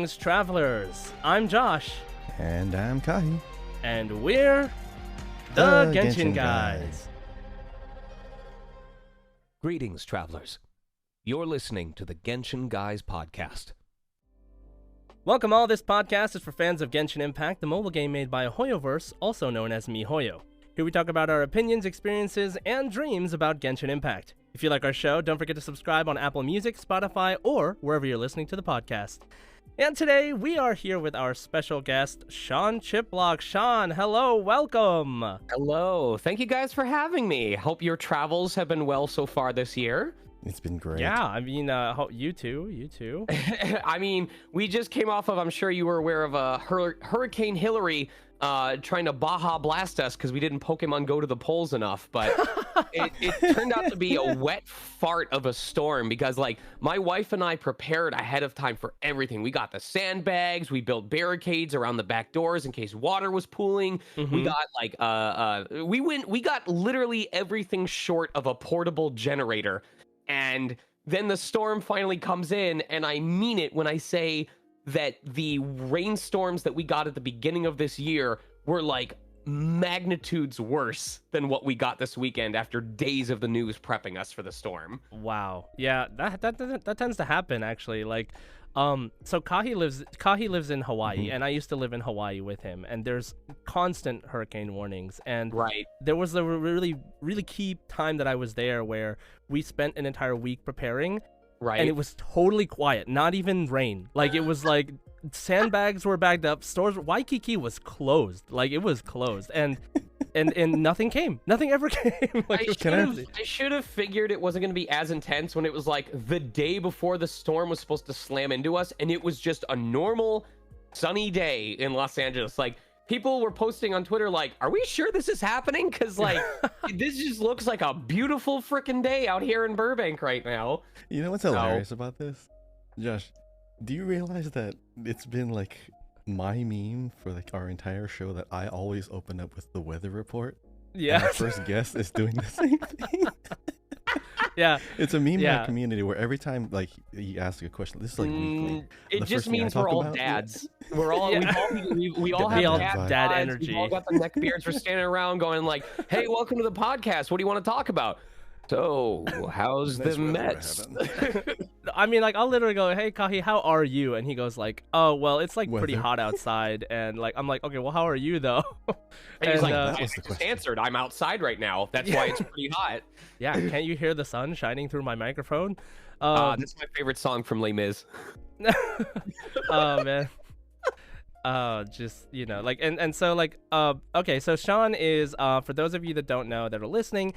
Greetings, travelers. I'm Josh. And I'm Kahi. And we're the Genshin Guys. Greetings, travelers. You're listening to the Genshin Guys podcast. Welcome all. This podcast is for fans of Genshin Impact, the mobile game made by Hoyoverse, also known as MiHoYo. Here we talk about our opinions, experiences, and dreams about Genshin Impact. If you like our show, don't forget to subscribe on Apple Music, Spotify, or wherever you're listening to the podcast. And today, we are here with our special guest, Sean Chiplock. Sean, hello, welcome. Hello. Thank you guys for having me. Hope your travels have been well so far this year. It's been great. Yeah, I mean, you too. I mean, we just came off of, I'm sure you were aware of Hurricane Hillary trying to Baja blast us because we didn't Pokemon Go to the polls enough, but it turned out to be a wet fart of a storm because, like, my wife and I prepared ahead of time for everything. We got the sandbags, we built barricades around the back doors in case water was pooling. We got we got literally everything short of a portable generator. And then the storm finally comes in, and I mean it when I say that the rainstorms that we got at the beginning of this year were like magnitudes worse than what we got this weekend after days of the news prepping us for the storm. Wow. Yeah, that tends to happen, actually. Like, so Kahi lives in Hawaii, and I used to live in Hawaii with him, and there's constant hurricane warnings. And right, there was a really key time that I was there where we spent an entire week preparing, right, and it was totally quiet, not even rain. Like, it was like sandbags were bagged up, stores, Waikiki was closed, like it was closed, and nothing came. Nothing ever came. Like, I should have figured it wasn't going to be as intense when it was like the day before the storm was supposed to slam into us, and it was just a normal sunny day in Los Angeles. Like, people were posting on Twitter like, are we sure this is happening? Because, like, this just looks like a beautiful freaking day out here in Burbank right now. You know what's hilarious about this? Josh, do you realize that it's been like my meme for like our entire show that I always open up with the weather report? Yeah. And our first guest is doing the same thing. Yeah. It's a meme in our community where every time like you ask a question, this is like weekly. It just means we're all dads. We're all we all have dad energy. We all got the neck beards. We're standing around going like, "Hey, welcome to the podcast. What do you want to talk about?" So, how's the Mets? I mean, like, I'll literally go, "Hey, Kahi, how are you?" And he goes like, "Oh, well, it's like pretty hot outside." And like, I'm like, "Okay, well, how are you though?" And he's like, "I just answered. I'm outside right now. That's why it's pretty hot." Yeah, can't you hear the sun shining through my microphone? That's my favorite song from Les Mis. Oh man. Just, you know, like, and so like, okay, so Sean is, for those of you that don't know that are listening,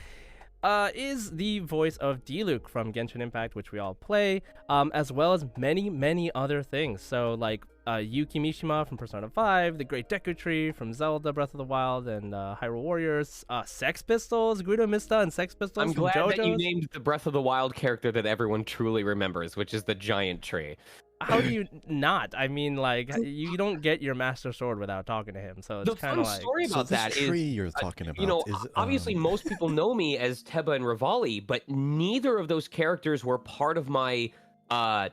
is the voice of Diluc from Genshin Impact, which we all play, as well as many other things. So like Yuki Mishima from Persona 5, the Great Deku Tree from Zelda Breath of the Wild and Hyrule Warriors, Sex Pistols, Guido Mista and Sex Pistols. I'm from glad JoJo's. that you named the Breath of the Wild character that everyone truly remembers, which is the giant tree. How do you not? I mean, like, you don't get your Master Sword without talking to him, so it's kind of like... The fun story about that is, tree you're talking about, you know, is, obviously most people know me as Teba and Rivali, but neither of those characters were part of my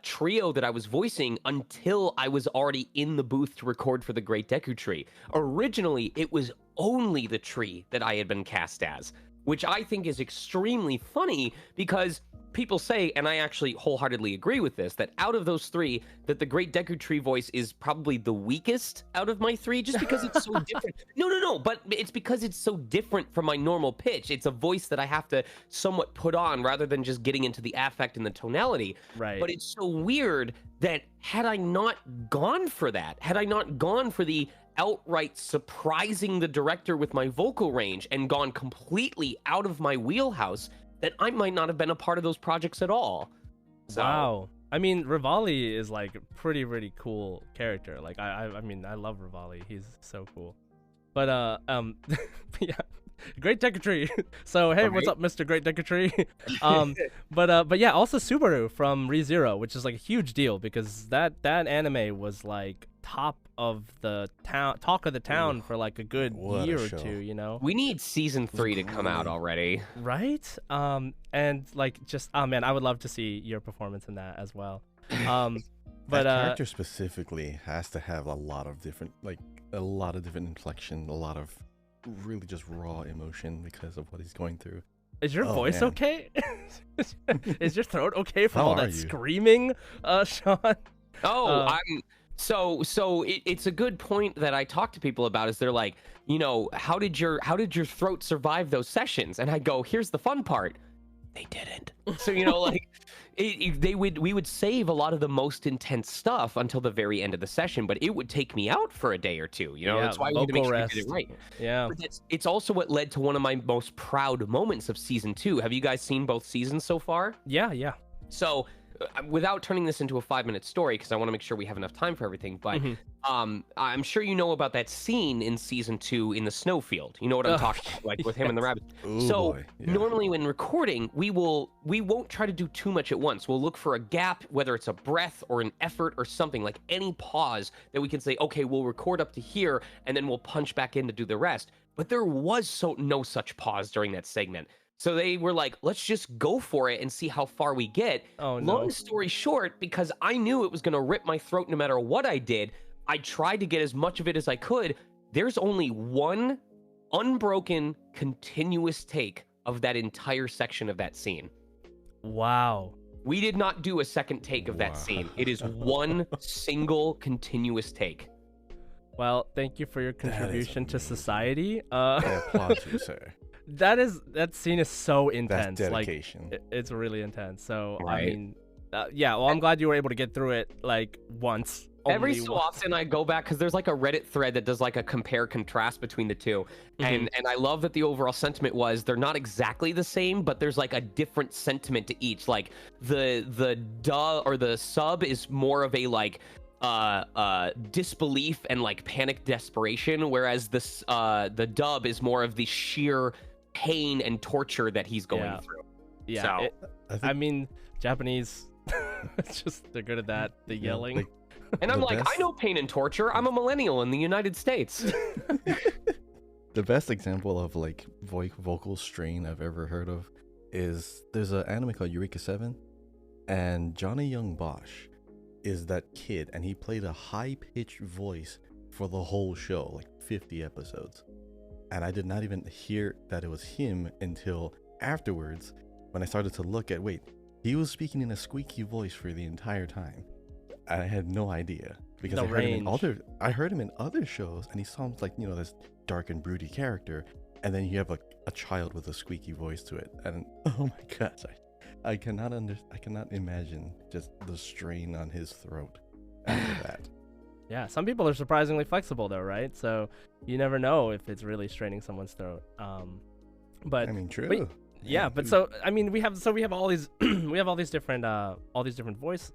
trio that I was voicing until I was already in the booth to record for the Great Deku Tree. Originally, it was only the tree that I had been cast as, which I think is extremely funny because people say, and I actually wholeheartedly agree with this, that out of those three, that the Great Deku Tree voice is probably the weakest out of my three, just because it's so different. No, but it's because it's so different from my normal pitch. It's a voice that I have to somewhat put on rather than just getting into the affect and the tonality. Right. But it's so weird that had I not gone for that, had I not gone for the outright surprising the director with my vocal range and gone completely out of my wheelhouse, that I might not have been a part of those projects at all. So, wow. I mean, Rivali is like a pretty cool character. Like, I mean, I love Rivali. He's so cool. But yeah, Great Deku Tree. So hey, what's up, Mr. Great Deku Tree? But yeah, also Subaru from ReZero, which is like a huge deal because that anime was like top of the town, talk of the town for like a good year or two, you know. We need season 3 to come out already, right? And like, just, oh man, I would love to see your performance in that as well. But that character specifically has to have a lot of different inflection, a lot of really just raw emotion because of what he's going through. is your voice man. okay? Is your throat okay from How all are that you? screaming, Sean? Oh, Uh, it's a good point that I talk to people about. Is they're like, how did your throat survive those sessions? And I go, here's the fun part, they didn't. So like we would save a lot of the most intense stuff until the very end of the session, but it would take me out for a day or two. yeah, That's why we need to make vocal sure we did it rest. right. Yeah. But it's also what led to one of my most proud moments of season 2. Have you guys seen both seasons so far? Yeah. So, without turning this into a 5-minute story, because I want to make sure we have enough time for everything, but I'm sure you know about that scene in season 2 in the snowfield. You know what I'm talking about, like with him and the rabbit. Ooh, So boy. Yeah. normally when recording, we won't try to do too much at once. We'll look for a gap, whether it's a breath or an effort or something, like any pause that we can say, okay, we'll record up to here, and then we'll punch back in to do the rest. But there was no such pause during that segment. So they were like, let's just go for it and see how far we get. Oh, no. Long story short, because I knew it was going to rip my throat no matter what I did, I tried to get as much of it as I could. There's only one unbroken, continuous take of that entire section of that scene. Wow. We did not do a second take of that scene. It is one single continuous take. Well, thank you for your That is contribution to amazing. society. I applaud you, sir. That scene is so intense. That's dedication. Like it's really intense. So I Right. mean, yeah. Well, I'm glad you were able to get through it like once. Every only so once. often I go back because there's like a Reddit thread that does like a compare contrast between the two. And I love that the overall sentiment was they're not exactly the same, but there's like a different sentiment to each. Like the sub is more of a like disbelief and like panic desperation, whereas the dub is more of the sheer pain and torture that he's going through. Yeah. So, I mean, Japanese, it's just they're good at that. The yelling. like, and I'm the like, I best- know pain and torture. I'm a millennial in the United States. The best example of like vocal strain I've ever heard of is there's an anime called Eureka 7, and Johnny Young Bosch is that kid, and he played a high-pitched voice for the whole show, like 50 episodes. And I did not even hear that it was him until afterwards when I started to look at, wait, he was speaking in a squeaky voice for the entire time. And I had no idea because The I heard range. I heard him in other shows, and he sounds like, this dark and broody character, and then you have like a child with a squeaky voice to it, and oh my gosh, I cannot imagine just the strain on his throat after that. Yeah, some people are surprisingly flexible though, right? So you never know if it's really straining someone's throat. But I mean, true. but yeah, but so I mean, we have all these we have all these different voice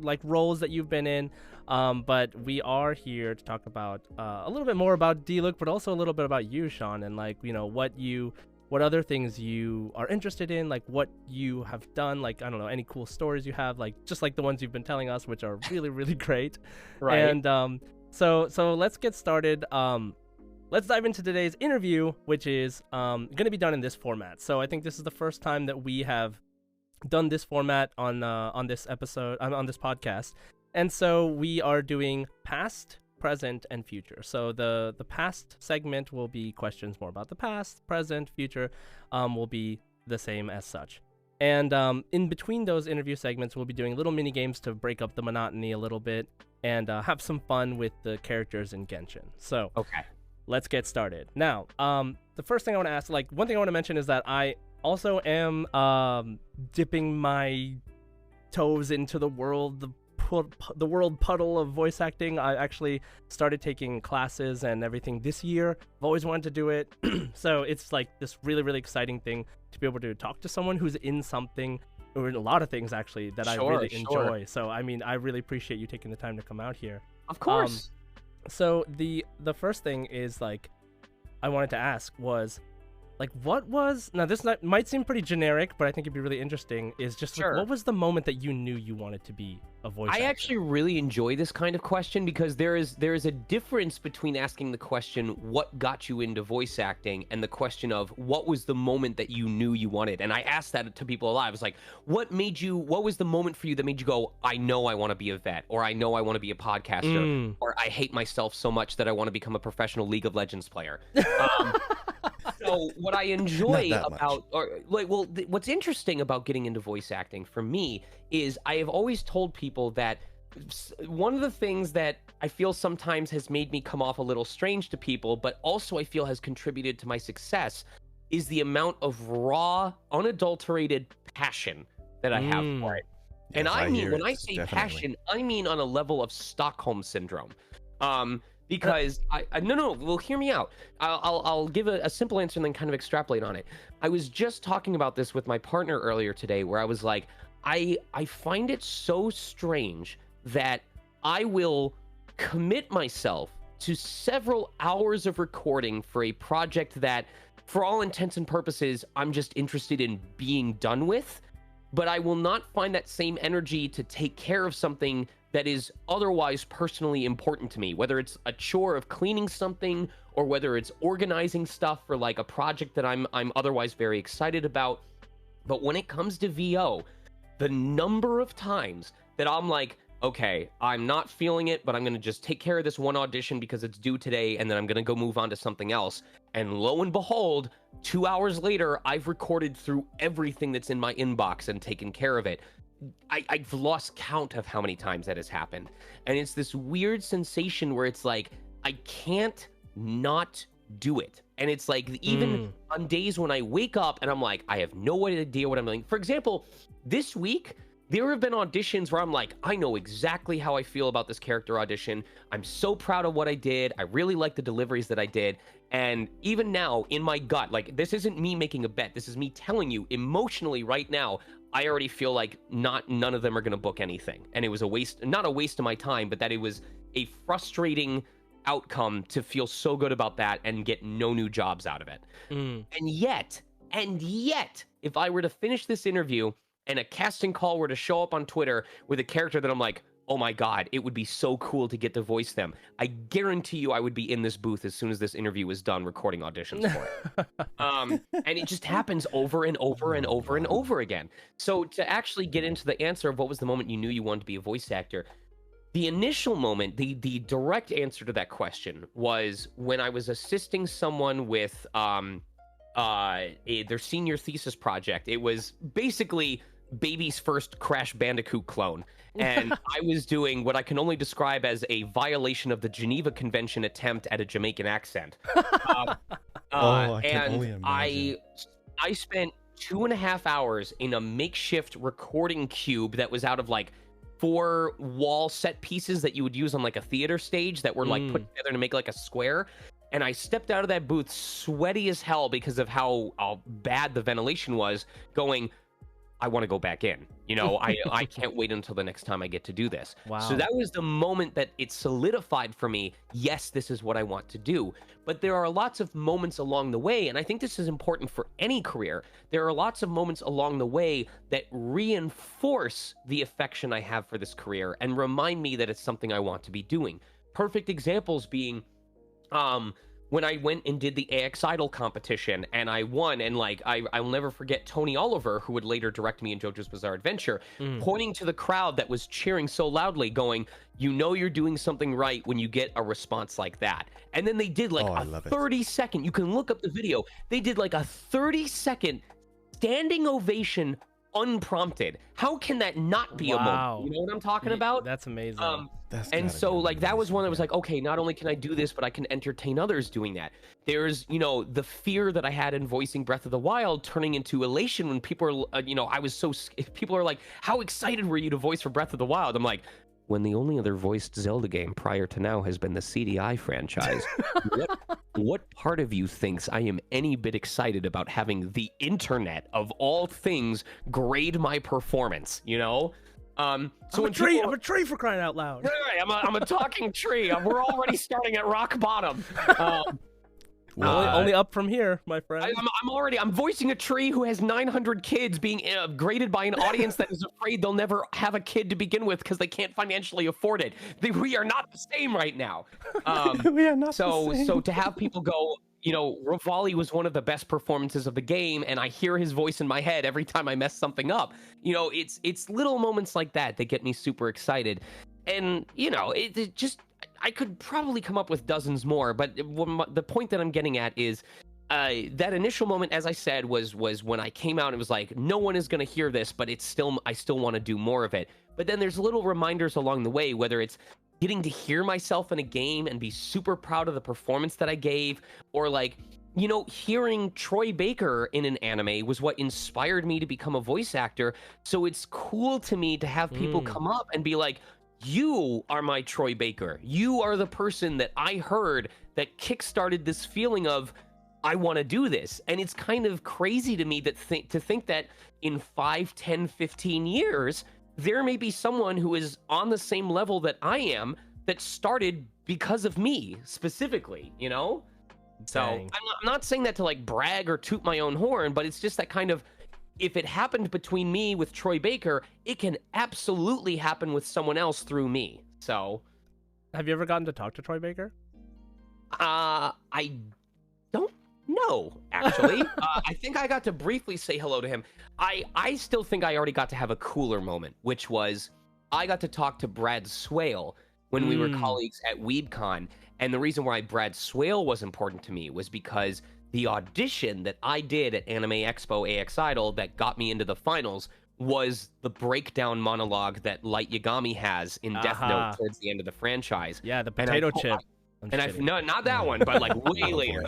like roles that you've been in. But we are here to talk about a little bit more about Diluc, but also a little bit about you, Sean, and like what other things you are interested in, like what you have done, like I don't know, any cool stories you have, like just like the ones you've been telling us, which are really really great. Right. And so let's get started. Let's dive into today's interview, which is going to be done in this format. So I think this is the first time that we have done this format on this episode, on this podcast. And so we are doing past, present, and future. So the past segment will be questions more about the past. Present, future will be the same as such. And in between those interview segments, we'll be doing little mini games to break up the monotony a little bit and have some fun with the characters in Genshin. So Okay. let's get started. Now, the first thing I want to ask, like one thing I want to mention is that I also am dipping my toes into the world puddle of voice acting. I actually started taking classes and everything this year. I've always wanted to do it. So it's like this really, really exciting thing to be able to talk to someone who's in something, or in a lot of things actually, that I really enjoy. So, I mean, I really appreciate you taking the time to come out here. Of course. So the first thing is like I wanted to ask was, Like, what was... Now, might seem pretty generic, but I think it'd be really interesting, is just, like, Sure. what was the moment that you knew you wanted to be a voice actor? I actually really enjoy this kind of question because there is a difference between asking the question, what got you into voice acting, and the question of what was the moment that you knew you wanted. And I asked that to people a lot. I was like, what was the moment for you that made you go, I know I want to be a vet, or I know I want to be a podcaster, or I hate myself so much that I want to become a professional League of Legends player. So what I enjoy about, what's interesting about getting into voice acting for me is I have always told people that one of the things that I feel sometimes has made me come off a little strange to people, but also I feel has contributed to my success, is the amount of raw, unadulterated passion that I have for it. And Yes, I mean, when I it, say definitely. passion, I mean on a level of Stockholm syndrome. Because well, hear me out. I'll give a simple answer and then kind of extrapolate on it. I was just talking about this with my partner earlier today, where I was like, I find it so strange that I will commit myself to several hours of recording for a project that, for all intents and purposes, I'm just interested in being done with, but I will not find that same energy to take care of something that is otherwise personally important to me, whether it's a chore of cleaning something or whether it's organizing stuff for like a project that I'm otherwise very excited about. But when it comes to VO, the number of times that I'm like, okay, I'm not feeling it, but I'm going to just take care of this one audition because it's due today, and then I'm going to go move on to something else. And lo and behold, 2 hours later, I've recorded through everything that's in my inbox and taken care of it. I've lost count of how many times that has happened. And it's this weird sensation where it's like, I can't not do it. And it's like, even on days when I wake up and I'm like, I have no idea what I'm doing. For example, this week, there have been auditions where I'm like, I know exactly how I feel about this character audition. I'm so proud of what I did. I really like the deliveries that I did. And even now, in my gut, like, this isn't me making a bet. This is me telling you emotionally right now, I already feel like none of them are going to book anything. And it was not a waste of my time, but that it was a frustrating outcome to feel so good about that and get no new jobs out of it. And yet, if I were to finish this interview and a casting call were to show up on Twitter with a character that I'm like, oh my God, it would be so cool to get to voice them, I guarantee you I would be in this booth as soon as this interview was done recording auditions for it. And it just happens over and over and over and over again. So to actually get into the answer of what was the moment you knew you wanted to be a voice actor, the initial moment, the direct answer to that question was when I was assisting someone with their senior thesis project. It was basically baby's first Crash Bandicoot clone. And I was doing what I can only describe as a violation of the Geneva Convention attempt at a Jamaican accent. I can only imagine. I spent 2.5 hours in a makeshift recording cube that was out of like 4 wall set pieces that you would use on like a theater stage that were like put together to make like a square. And I stepped out of that booth sweaty as hell because of how bad the ventilation was, going, I want to go back in. You know, I can't wait until the next time I get to do this. Wow. So that was the moment that it solidified for me, yes, this is what I want to do. But there are lots of moments along the way, and I think this is important for any career. There are lots of moments along the way that reinforce the affection I have for this career and remind me that it's something I want to be doing. Perfect examples being when I went and did the AX Idol competition and I won, and like I'll never forget Tony Oliver, who would later direct me in JoJo's Bizarre Adventure, pointing to the crowd that was cheering so loudly, going, you know you're doing something right when you get a response like that. And then they did like a 30-second, you can look up the video, they did like a 30-second standing ovation unprompted. How can that not be a moment? You know what I'm talking about? That's amazing. And so like that was one that was like, okay, not only can I do this, but I can entertain others doing that. There's, you know, the fear that I had in voicing Breath of the Wild turning into elation when people are, you know, I was so, people are like, how excited were you to voice for Breath of the Wild? I'm like, when the only other voiced Zelda game prior to now has been the CDI franchise, what part of you thinks I am any bit excited about having the internet of all things grade my performance, you know? So I'm a tree for crying out loud. Right, I'm a talking tree. We're already starting at rock bottom. Only up from here, my friend. I'm voicing a tree who has 900 kids being graded by an audience that is afraid they'll never have a kid to begin with because they can't financially afford it. We are not the same right now. We are not so the same. so to have people go, Rivali was one of the best performances of the game, and I hear his voice in my head every time I mess something up. It's little moments like that get me super excited. And it just, I could probably come up with dozens more, but the point that I'm getting at is that initial moment, as I said, was when I came out. It was like, no one is going to hear this, but I still want to do more of it. But then there's little reminders along the way, whether it's getting to hear myself in a game and be super proud of the performance that I gave, or like, hearing Troy Baker in an anime was what inspired me to become a voice actor. So it's cool to me to have people come up and be like, you are my Troy Baker. You are the person that I heard that kickstarted this feeling of, I want to do this. And it's kind of crazy to me to think that in 5, 10, 15 years, there may be someone who is on the same level that I am that started because of me specifically, So I'm not saying that to like brag or toot my own horn, but it's just that kind of, if it happened between me with Troy Baker, it can absolutely happen with someone else through me. So, have you ever gotten to talk to Troy Baker? I don't know, actually. I think I got to briefly say hello to him. I still think I already got to have a cooler moment, which was I got to talk to Brad Swale when we were colleagues at WeebCon. And the reason why Brad Swale was important to me was because the audition that I did at Anime Expo AX Idol that got me into the finals was the breakdown monologue that Light Yagami has in Death Note towards the end of the franchise. Yeah, the potato chip. No, not that one, but like way later,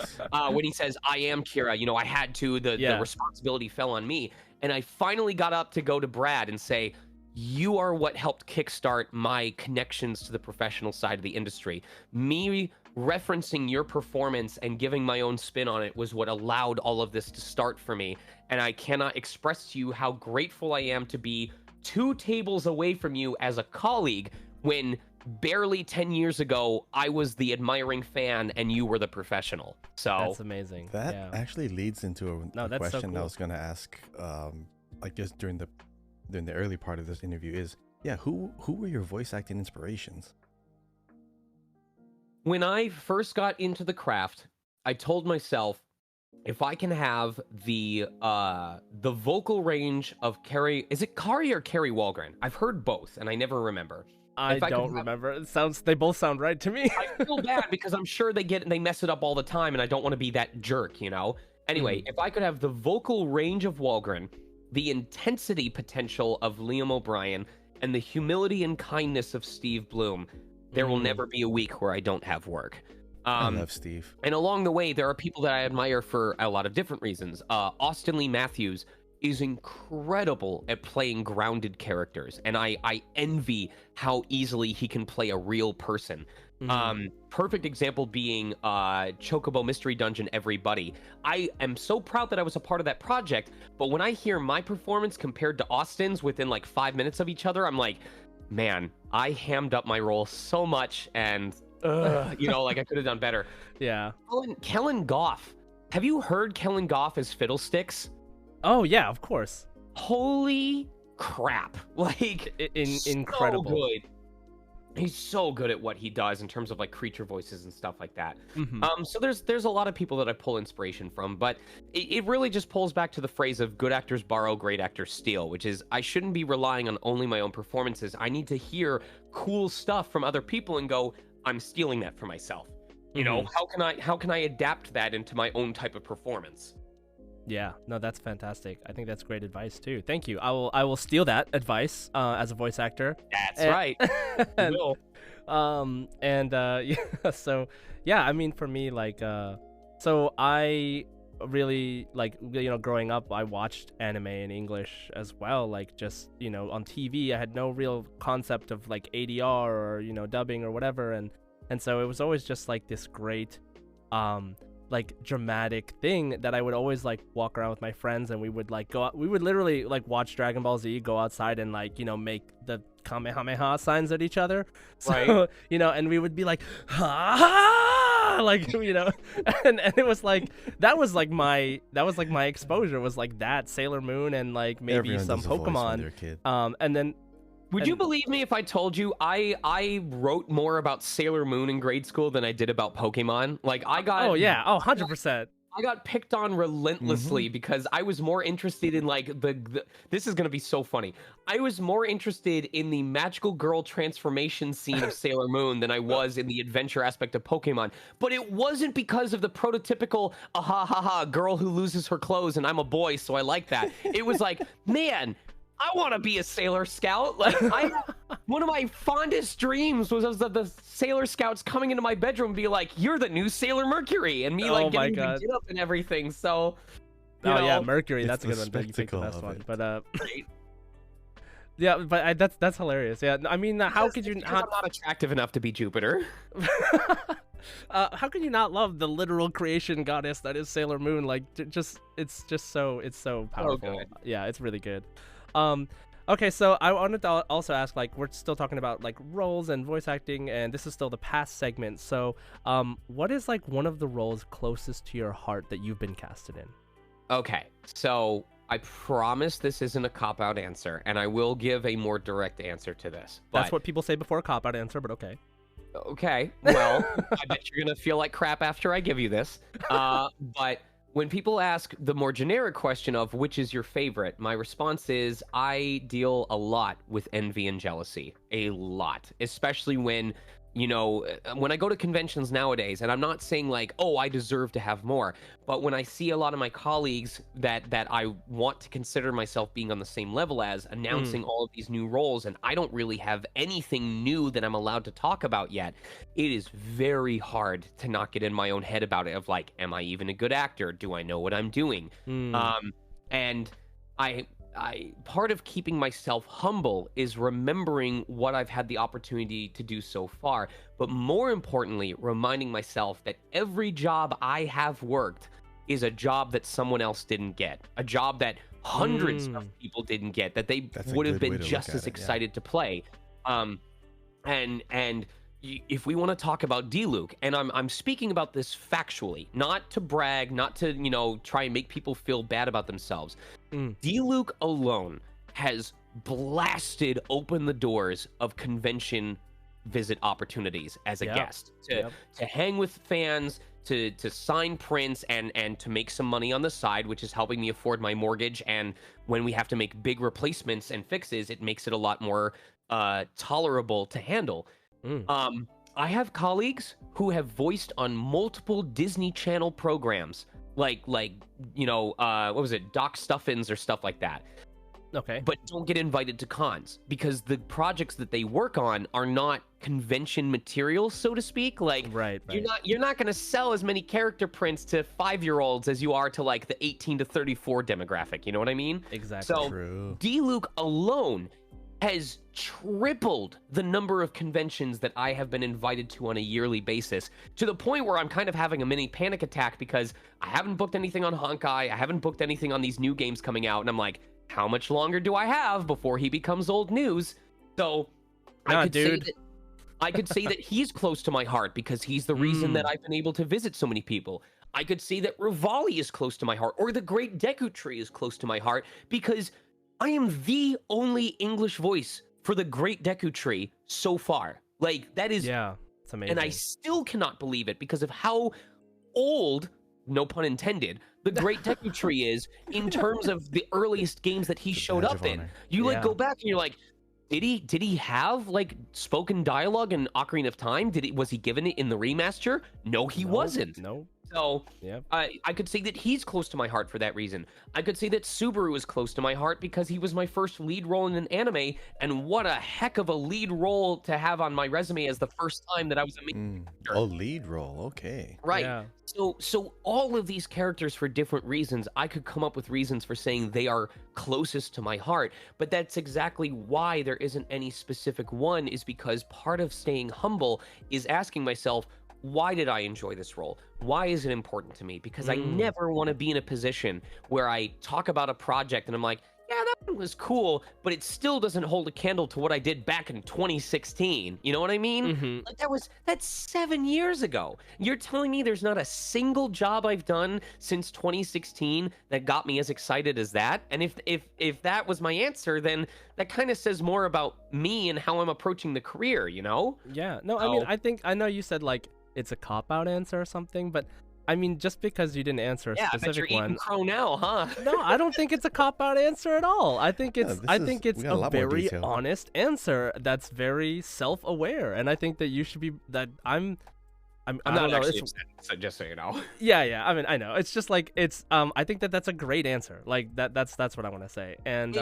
when he says, I am Kira, I had to, the responsibility fell on me. And I finally got up to go to Brad and say, you are what helped kickstart my connections to the professional side of the industry. Me referencing your performance and giving my own spin on it was what allowed all of this to start for me. And I cannot express to you how grateful I am to be 2 tables away from you as a colleague when barely 10 years ago I was the admiring fan and you were the professional. So that's amazing. That actually leads into a question so cool. I was going to ask, I guess during the early part of this interview is, who were your voice acting inspirations? When I first got into the craft, I told myself, if I can have the vocal range of Carrie, is it Kari or Carrie Walgren? I've heard both, and I never remember. I don't remember. They both sound right to me. I feel bad because I'm sure they mess it up all the time, and I don't want to be that jerk, Anyway, if I could have the vocal range of Walgren, the intensity potential of Liam O'Brien, and the humility and kindness of Steve Bloom, there will never be a week where I don't have work. I love Steve. And along the way, there are people that I admire for a lot of different reasons. Austin Lee Matthews is incredible at playing grounded characters, and I envy how easily he can play a real person. Perfect example being Chocobo Mystery Dungeon Everybody. I am so proud that I was a part of that project, but when I hear my performance compared to Austin's within like 5 minutes of each other, I'm like, man, I hammed up my role so much, and like I could have done better. Yeah. Kellen Goff. Have you heard Kellen Goff as Fiddlesticks? Oh yeah, of course. Holy crap. Like, incredible. So good. He's so good at what he does in terms of like creature voices and stuff like that. So there's a lot of people that I pull inspiration from, but it really just pulls back to the phrase of good actors borrow, great actors steal, which is I shouldn't be relying on only my own performances. I need to hear cool stuff from other people and go, I'm stealing that for myself. How can I adapt that into my own type of performance? Yeah, no, that's fantastic. I think that's great advice too. Thank you. I will steal that advice as a voice actor. That's right. So yeah, I mean, for me, like, so I really like, growing up, I watched anime in English as well. Like, just on TV, I had no real concept of like ADR or dubbing or whatever, and so it was always just like this great like dramatic thing that I would always like walk around with my friends, and we would like go out, we would literally like watch Dragon Ball Z, go outside and like make the Kamehameha signs at each other, so, right. And we would be like, ha ha, like and it was like that was like my exposure was like that Sailor Moon and like maybe Everyone some does a voice when Pokemon. they're a kid. And then Would you believe me if I told you I wrote more about Sailor Moon in grade school than I did about Pokemon? Like I got 100%. I got picked on relentlessly because I was more interested in like the this is going to be so funny. I was more interested in the magical girl transformation scene of Sailor Moon than I was in the adventure aspect of Pokemon. But it wasn't because of the prototypical ha ha ha girl who loses her clothes and I'm a boy so I like that. It was like, man, I want to be a Sailor Scout. Like one of my fondest dreams was of the Sailor Scouts coming into my bedroom and be like, "You're the new Sailor Mercury," and me like getting to get up and everything. So, yeah, Mercury. That's a good one. You picked the best one, but yeah, but that's hilarious. Yeah, I mean, how could you not? I'm not attractive enough to be Jupiter. How can you not love the literal creation goddess that is Sailor Moon? Like, it's so powerful. Yeah, it's really good. Okay, so I wanted to also ask, like, we're still talking about like roles and voice acting, and this is still the past segment. So, what is like one of the roles closest to your heart that you've been casted in? Okay, so I promise this isn't a cop-out answer, and I will give a more direct answer to this. That's what people say before a cop-out answer, but okay. Okay, well, I bet you're gonna feel like crap after I give you this. But when people ask the more generic question of which is your favorite, my response is I deal a lot with envy and jealousy. A lot. Especially when, when I go to conventions nowadays, and I'm not saying like, oh, I deserve to have more, but when I see a lot of my colleagues that I want to consider myself being on the same level as, announcing all of these new roles, and I don't really have anything new that I'm allowed to talk about yet, it is very hard to not get in my own head about it of like, am I even a good actor? Do I know what I'm doing? And I part of keeping myself humble is remembering what I've had the opportunity to do so far, but more importantly, reminding myself that every job I have worked is a job that someone else didn't get, a job that hundreds of people didn't get, that they would have been just as excited to play. And if we want to talk about Diluc, and I'm speaking about this factually, not to brag, not to, try and make people feel bad about themselves. Diluc alone has blasted open the doors of convention visit opportunities as a guest to hang with fans, to sign prints and to make some money on the side, which is helping me afford my mortgage. And when we have to make big replacements and fixes, it makes it a lot more tolerable to handle. I have colleagues who have voiced on multiple Disney Channel programs, like what was it, Doc Stuffins or stuff like that. Okay. But don't get invited to cons because the projects that they work on are not convention material, so to speak. Like, right. You're not going to sell as many character prints to 5-year-olds as you are to like the 18 to 34 demographic. You know what I mean? Exactly. So Diluc alone has tripled the number of conventions that I have been invited to on a yearly basis, to the point where I'm kind of having a mini panic attack because I haven't booked anything on Honkai, I haven't booked anything on these new games coming out, and I'm like, how much longer do I have before he becomes old news? So I could say that he's close to my heart because he's the reason that I've been able to visit so many people. I could say that Rivali is close to my heart, or the Great Deku Tree is close to my heart, because I am the only English voice for the Great Deku Tree so far. Like, that is... Yeah, it's amazing. And I still cannot believe it because of how old, no pun intended, the Great Deku Tree is in terms of the earliest games that he showed up in. You, go back and you're like, did he have, like, spoken dialogue in Ocarina of Time? Was he given it in the remaster? No, he wasn't. No. So I could say that he's close to my heart for that reason. I could say that Subaru is close to my heart because he was my first lead role in an anime, and what a heck of a lead role to have on my resume as the first time that I was a main character. Oh, lead role, okay. Right. Yeah. So all of these characters, for different reasons, I could come up with reasons for saying they are closest to my heart, but that's exactly why there isn't any specific one, is because part of staying humble is asking myself, why did I enjoy this role? Why is it important to me? Because I never want to be in a position where I talk about a project and I'm like, yeah, that one was cool, but it still doesn't hold a candle to what I did back in 2016. You know what I mean? Mhm. Like that's 7 years ago. You're telling me there's not a single job I've done since 2016 that got me as excited as that? And if that was my answer, then that kind of says more about me and how I'm approaching the career, you know? Yeah. No, I mean, So, I know you said like it's a cop-out answer or something, but I mean, just because you didn't answer a yeah, I bet you're specific eating one. crow now, huh? No, I don't think it's a cop-out answer at all. I think Yeah, it's this I is- think we it's got a a lot more very detail. honest answer that's very self-aware, and I think that you should be that I'm I'm I don't not know. actually It's, upset, so just so you know. yeah. I mean, I know. It's just like it's I think that that's a great answer. Like that's what I want to say. And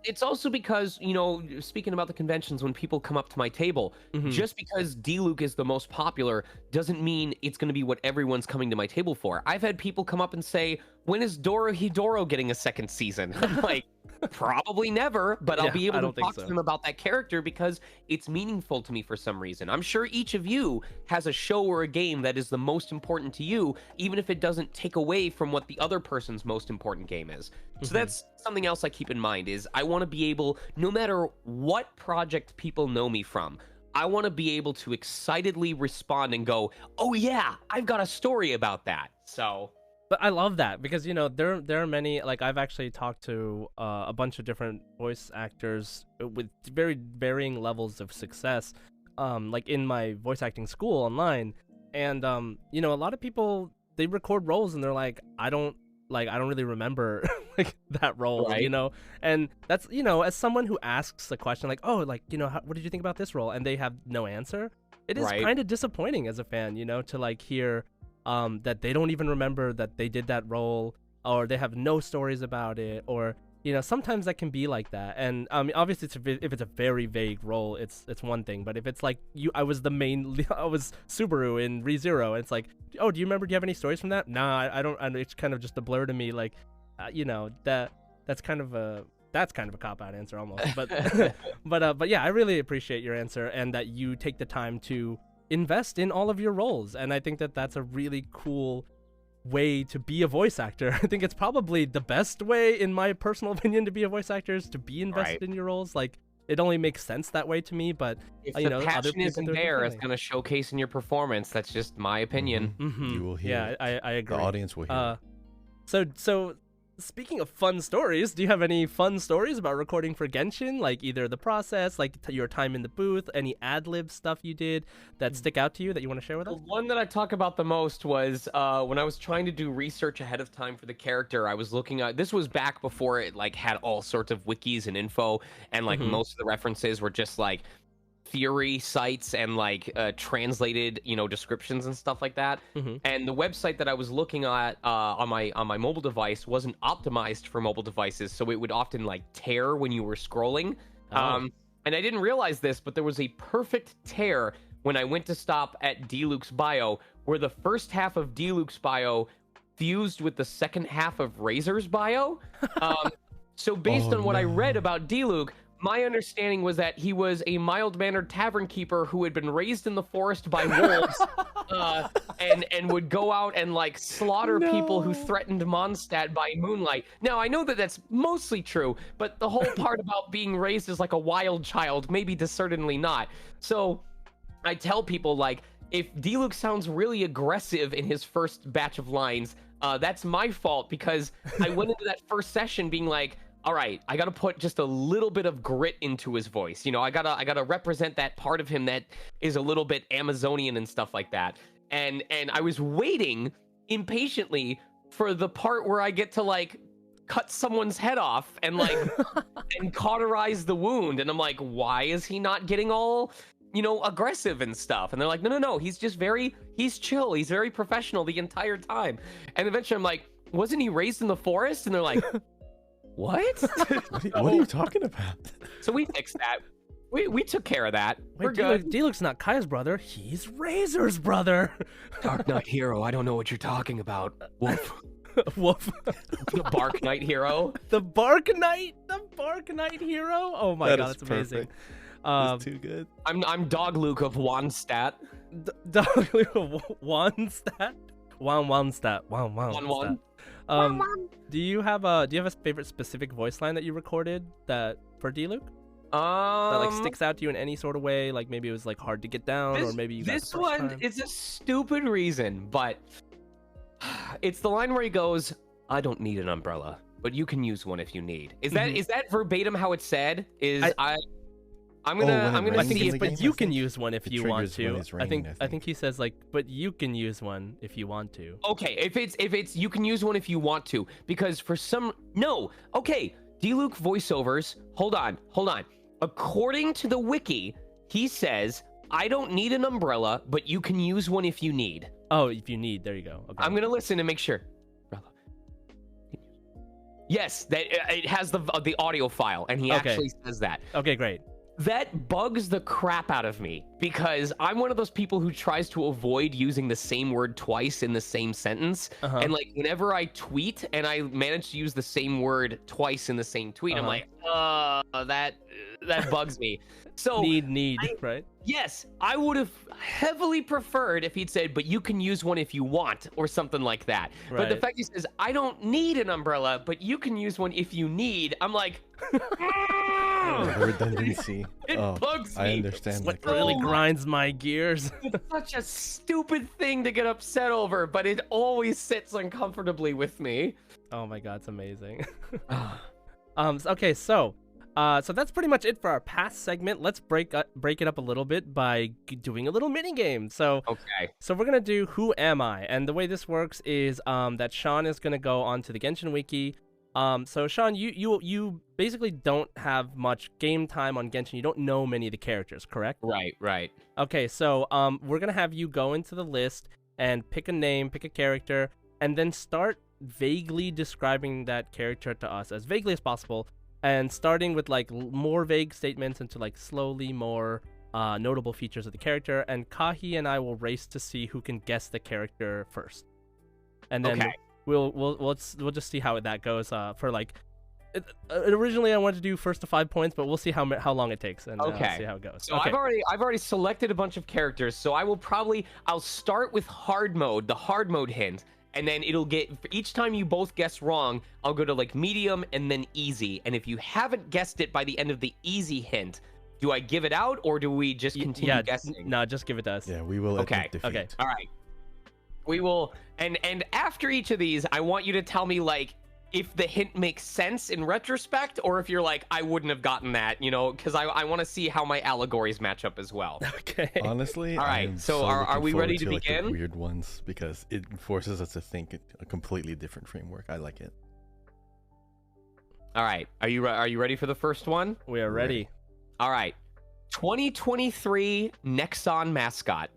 It's also because, you know, speaking about the conventions, when people come up to my table, mhm. just because Diluc is the most popular doesn't mean it's going to be what everyone's coming to my table for. I've had people come up and say, when is Dorohedoro getting a second season? I'm like, probably never, but I'll Yeah, be I able don't to think talk so. to them about that character because it's meaningful to me for some reason. I'm sure each of you has a show or a game that is the most important to you, even if it doesn't take away from what the other person's most important game is. So Mhm. that's something else I keep in mind is I want to be able, no matter what project people know me from, I want to be able to excitedly respond and go, oh yeah, I've got a story about that. So But I love that because you know there are many like I've actually talked to a bunch of different voice actors with very varying levels of success, like in my voice acting school online, and you know a lot of people they record roles and they're like I don't really remember like that role, you right, know, and that's you know as someone who asks a question like oh like you know what did you think about this role and they have no answer, it is right. kind of disappointing as a fan, you know, to like hear that they don't even remember that they did that role or they have no stories about it or you know sometimes that can be like that and obviously if it's a very vague role it's one thing but if it's like I was the main I was Subaru in ReZero and it's like oh do you have any stories from that nah I don't it's kind of just a blur to me like you know that's kind of a cop out answer almost but but yeah I really appreciate your answer and that you take the time to invest in all of your roles and I think that that's a really cool way to be a voice actor. I think it's probably the best way in my personal opinion to be a voice actor is to be invested in your roles. Like it only makes sense that way to me, but If you the know other passion people isn't do it there, it's differently. going to showcase in your performance. That's just my opinion. Mhm. You will hear Yeah, it. I agree. The audience will hear it. So speaking of fun stories, do you have any fun stories about recording for Genshin? Like either the process, like your time in the booth, any ad-lib stuff you did that stick out to you that you want to share with The us? one that I talk about the most was when I was trying to do research ahead of time for the character. I was looking at this was back before it like had all sorts of wikis and info, and like Mhm. most of the references were just like theory sites and like translated, you know, descriptions and stuff like that. Mhm. And the website that I was looking at on my mobile device wasn't optimized for mobile devices, so it would often like tear when you were scrolling. Oh. And I didn't realize this, but there was a perfect tear when I went to stop at Diluc's bio, where the first half of Diluc's bio fused with the second half of Razor's bio. So based Oh, on what I read no. about Diluc, my understanding was that he was a mild-mannered tavern keeper who had been raised in the forest by wolves, and would go out and like slaughter people who No. threatened Mondstadt by moonlight. Now I know that that's mostly true, but the whole part about being raised as like a wild child, maybe certainly not. So I tell people like, if Diluc sounds really aggressive in his first batch of lines, that's my fault because I went into that first session being like, all right, I gotta put just a little bit of grit into his voice. You know, I gotta represent that part of him that is a little bit Amazonian and stuff like that. And I was waiting impatiently for the part where I get to like cut someone's head off and like and cauterize the wound. And I'm like, why is he not getting all, you know, aggressive and stuff? And they're like, no, he's just he's chill. He's very professional the entire time. And eventually I'm like, wasn't he raised in the forest? And they're like, what? What are you talking about? So we fixed that. We took care of that. We're Wait, good. Diluc's not Kai's brother. He's Razor's brother. Dark Knight Hero. I don't know what you're talking about. Wolf. Woof. The Bark Knight Hero. The Bark Knight. The Bark Knight hero. Oh my That god, is that's amazing. perfect. Um, It's too good. I'm Dog Luke of Wonstat. One stat. One stat. One. One. Do you have a favorite specific voice line that you recorded that for Diluc? That like sticks out to you in any sort of way? Like maybe it was like hard to get down, or maybe you got this the first one time? is a stupid reason, but it's the line where he goes, "I don't need an umbrella, but you can use one if you need." Is that verbatim how it's said? I'm gonna I think see it's, if but you can use one if It you want triggers when to. it's raining, I think he says like, but you can use one if you want to. Okay, if it's you can use one if you want to, because for some Diluc voiceovers. Hold on. According to the wiki, he says, "I don't need an umbrella, but you can use one if you need." Oh, if you need, there you go. Okay. I'm gonna listen and make sure. Yes, that it has the audio file, and he actually says that. Okay, great. That bugs the crap out of me because I'm one of those people who tries to avoid using the same word twice in the same sentence. And like whenever I tweet and I manage to use the same word twice in the same tweet, I'm like, that bugs me. So right? Yes, I would have heavily preferred if he'd said, "But you can use one if you want," or something like that. Right. But the fact he says, "I don't need an umbrella, but you can use one if you need," I'm like, The redundancy. it bugs me. I understand. It's what that really completely. grinds my gears. It's such a stupid thing to get upset over, but it always sits uncomfortably with me. Oh my god, it's amazing. Okay, so that's pretty much it for our past segment. Let's break it up a little bit by doing a little mini game. So we're gonna do Who Am I? And the way this works is that Sean is gonna go onto the Genshin wiki. So Sean, you basically don't have much game time on Genshin. You don't know many of the characters, correct? Right. Okay, so we're gonna have you go into the list and pick a name, pick a character, and then start vaguely describing that character to us as vaguely as possible, and starting with like more vague statements into like slowly more notable features of the character. And Kahi and I will race to see who can guess the character first, and then we'll just see how that goes. For like, originally I wanted to do first to 5 points, but we'll see how long it takes and see how it goes. So I've already selected a bunch of characters, so I'll start with hard mode, the hard mode hint, and then it'll get, for each time you both guess wrong, I'll go to like medium and then easy. And if you haven't guessed it by the end of the easy hint, do I give it out or do we just continue guessing? No, just give it to us. Yeah, we will. Okay. Defeat. All right. We will, and after each of these, I want you to tell me like if the hint makes sense in retrospect, or if you're like, I wouldn't have gotten that, because I want to see how my allegories match up as well. Okay. Honestly, all right. I'm So are we ready to begin? Like, the weird ones, because it forces us to think a completely different framework. I like it. All right. Are you ready for the first one? We are ready. All right. 2023 Nexon mascot.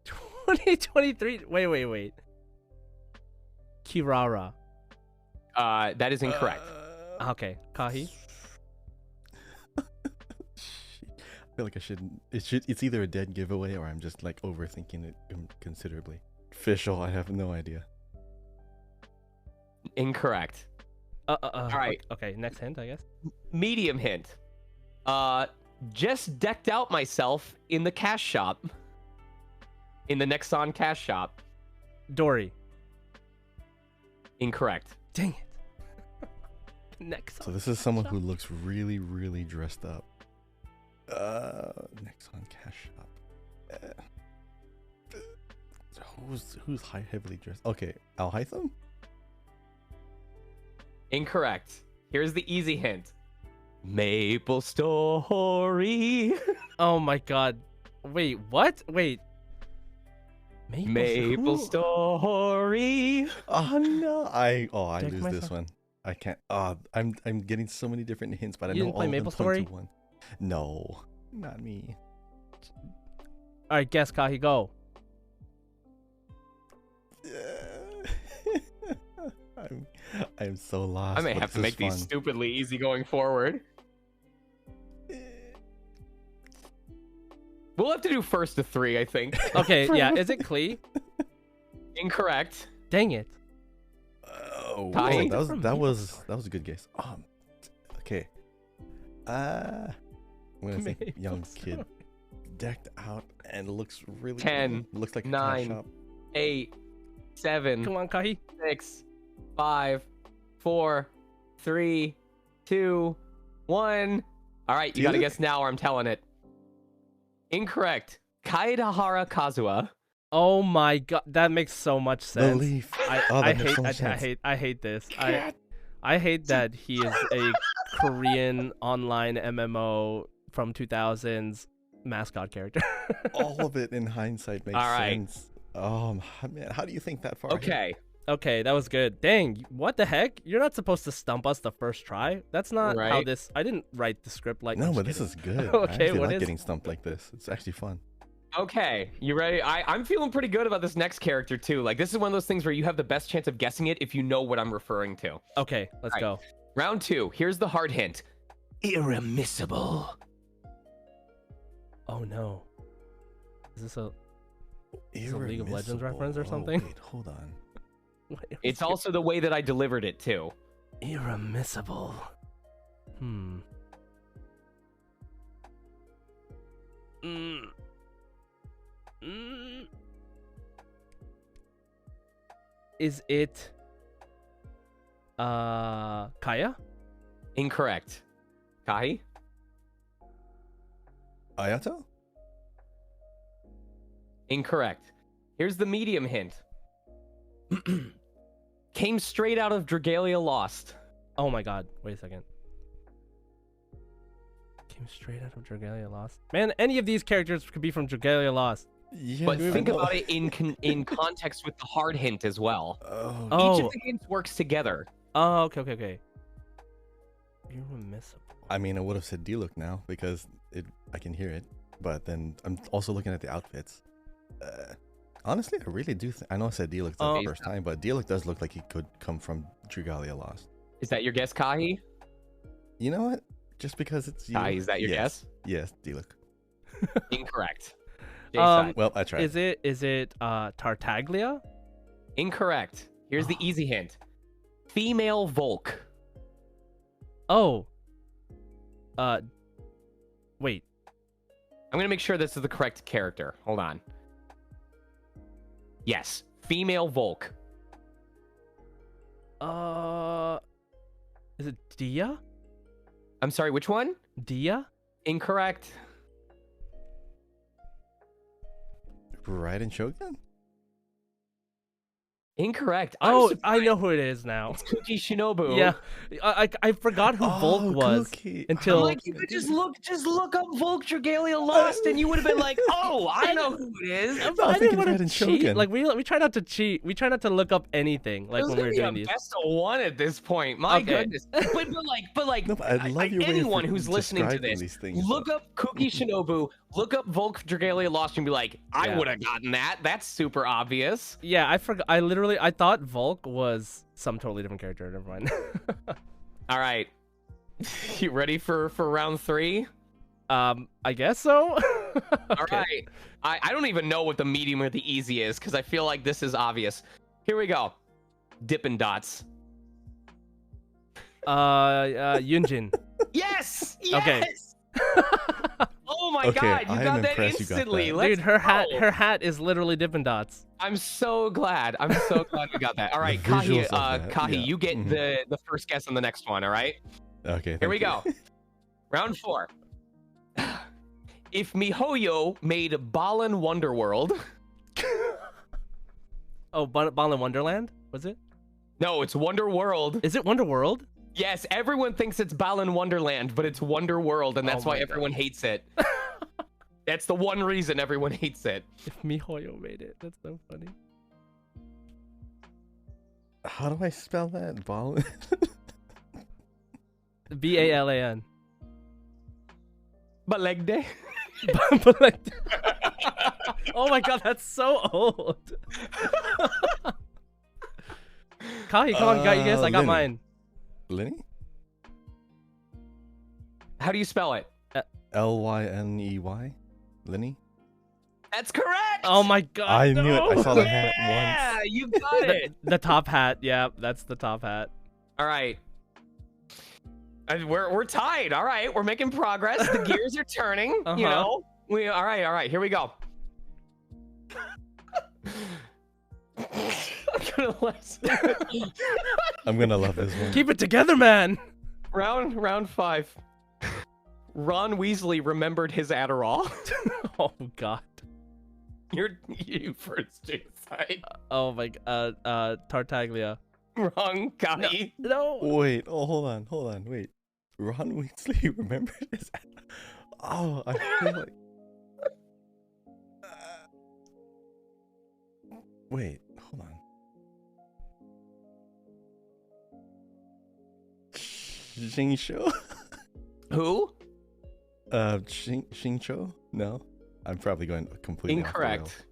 2023. Wait. Kirara. That is incorrect. Okay, Kahi. I feel like I shouldn't. It's either a dead giveaway or I'm just like overthinking it considerably. Official. I have no idea. Incorrect. All right. Okay, next hint, I guess. Medium hint. Just decked out myself in the cash shop. In the Nexon cash shop. Dory. Incorrect. Dang it. Nexon. So this is someone who looks really, really dressed up. Nexon cash shop. Who's heavily dressed? Okay, Al Hytham? Incorrect. Here's the easy hint. Maple Story. Oh my god. Wait, what? Wait. Maple Story. Oh no! I Deck lose myself. this one. I can't. I'm getting so many different hints, but I You know didn't play all Maple of them point Story? to one. No, not me. All right, guess, Kahi, go. I'm so lost. I may but have to this make is these fun. stupidly easy going forward. We'll have to do first to 3, I think. Okay, yeah. Is it Klee? Incorrect. Dang it. Oh, Ty? that was a good guess. Okay. I'm gonna think Maple young Story. kid, decked out and looks really 10, good. Looks like a 9, cash shop. 8, 7, Come on, Kahi. 6, 5, 4, 3, 2, 1. All right, you got to Diluc? guess now or I'm telling it. Incorrect. Kaedahara Kazuha. Oh my god, that makes so much The sense. leaf. I That makes hate so much I sense. hate this. I hate that he is a Korean online MMO from 2000s mascot character. All of it in hindsight makes All right. sense. Oh man, how do you think that far? ahead? Okay. Okay, that was good. Dang, what the heck? You're not supposed to stump us the first try. That's not how Right. this. I didn't write the script like. No, I'm but just this kidding. is good. Okay, I actually what like is- getting stumped like this. It's actually fun. Okay, you ready? I'm feeling pretty good about this next character too. Like this is one of those things where you have the best chance of guessing it if you know what I'm referring to. Okay, let's All go. Round 2. Here's the hard hint. Irremissible. Oh no. Is this a League of Legends reference or something? Wait, hold on. Wait, It's also the way that I delivered it too. irremissible? Is it Kaya? Incorrect. Kahi? Ayato? Incorrect. Here's the medium hint. Came straight out of Dragalia Lost. Oh my god, wait a second. Came straight out of Dragalia Lost. Man, any of these characters could be from Dragalia Lost. Yeah. But think about it in context with the hard hint as well. Oh, Each Oh. of the hints works together. Oh, okay. Irremissible. I mean, I would have said Diluc now because I can hear it. But then I'm also looking at the outfits. Honestly, I really do. I know I said Diluc the Oh. first time, but Diluc does look like he could come from Dragalia Lost. Is that your guess, Kahi? You know what? Just because it's you. Kahi, is that your yes. Yes, Diluc. Incorrect. Um, Jason. Well, I tried. Is it Tartaglia? Incorrect. Here's the easy hint. Female Volk. Oh. Wait. I'm gonna make sure this is the correct character. Hold on. Yes, female Volk. Is it Dia? I'm sorry, which one? Dia? Incorrect. Raiden Shogun? Incorrect. I'm Oh, I surprised. know who it is now. It's Kuki Shinobu. Yeah, I forgot who Volk was Cookie. until. I'm like, you could just look up Volk Dragalia Lost, and you would have been like, oh, I know who it is. I was I didn't thinking want to Raiden cheat. Shogun. Like we try not to cheat. We try not to look up anything. Like It was when we were gonna doing be these. a best of one at this point. My Okay. goodness. But like, No, but I love your way of anyone who's listening to describing this, these things, look though. up Kuki Shinobu, look up Volk Dragalia Lost, and be like, I Yeah. would have gotten that. That's super obvious. Yeah, I forgot. I thought Volk was some totally different character. Never mind. All right. You ready for round 3? I guess so. All right. I don't even know what the medium or the easy is because I feel like this is obvious. Here we go. Dippin' Dots. Yunjin. Yes! Okay. Yes! Oh my Okay, god, you I got am that impressed you got instantly. that. Let's Dude, her go. hat is literally Dippin' Dots. I'm so glad. I'm so glad we got that. All right, The Kahi, visuals of that, Kahi, yeah. you get the first guess on the next one, all right? Okay. Here we thank you. go. Round 4. If MiHoYo made Balan Wonderworld. Oh, Balan Wonderland? Was it? No, it's Wonderworld. Is it Wonderworld? Yes, everyone thinks it's Balan Wonderland, but it's Wonderworld, and that's Oh why my everyone hates it. That's the one reason everyone hates it. If MiHoYo made it, that's so funny. How do I spell that? Ball? Balan. Balegde. Oh my god, that's so old. Kahi, come on, you guess. I got Lenny. mine. Lenny? How do you spell it? Lyney? Lenny? That's correct. Oh my god. I knew it. I no. saw the hat Yeah, once. you got it. The top hat. Yeah, that's the top hat. All right. And we're tied. All right, we're making progress. The gears are turning. You Uh-huh. know. All right. Here we go. not gonna listen. I'm gonna love this one. Keep it together, man. Round 5. Ron Weasley remembered his Adderall. Oh God. You first, Jason. Oh my. Tartaglia. Wrong, Kahi. No. Wait, oh, hold on, wait. Ron Weasley remembered his. Oh, I feel like. Wait, hold on. Xingqiu? Who? Xingqiu? No, I'm probably going completely off the rails. Incorrect.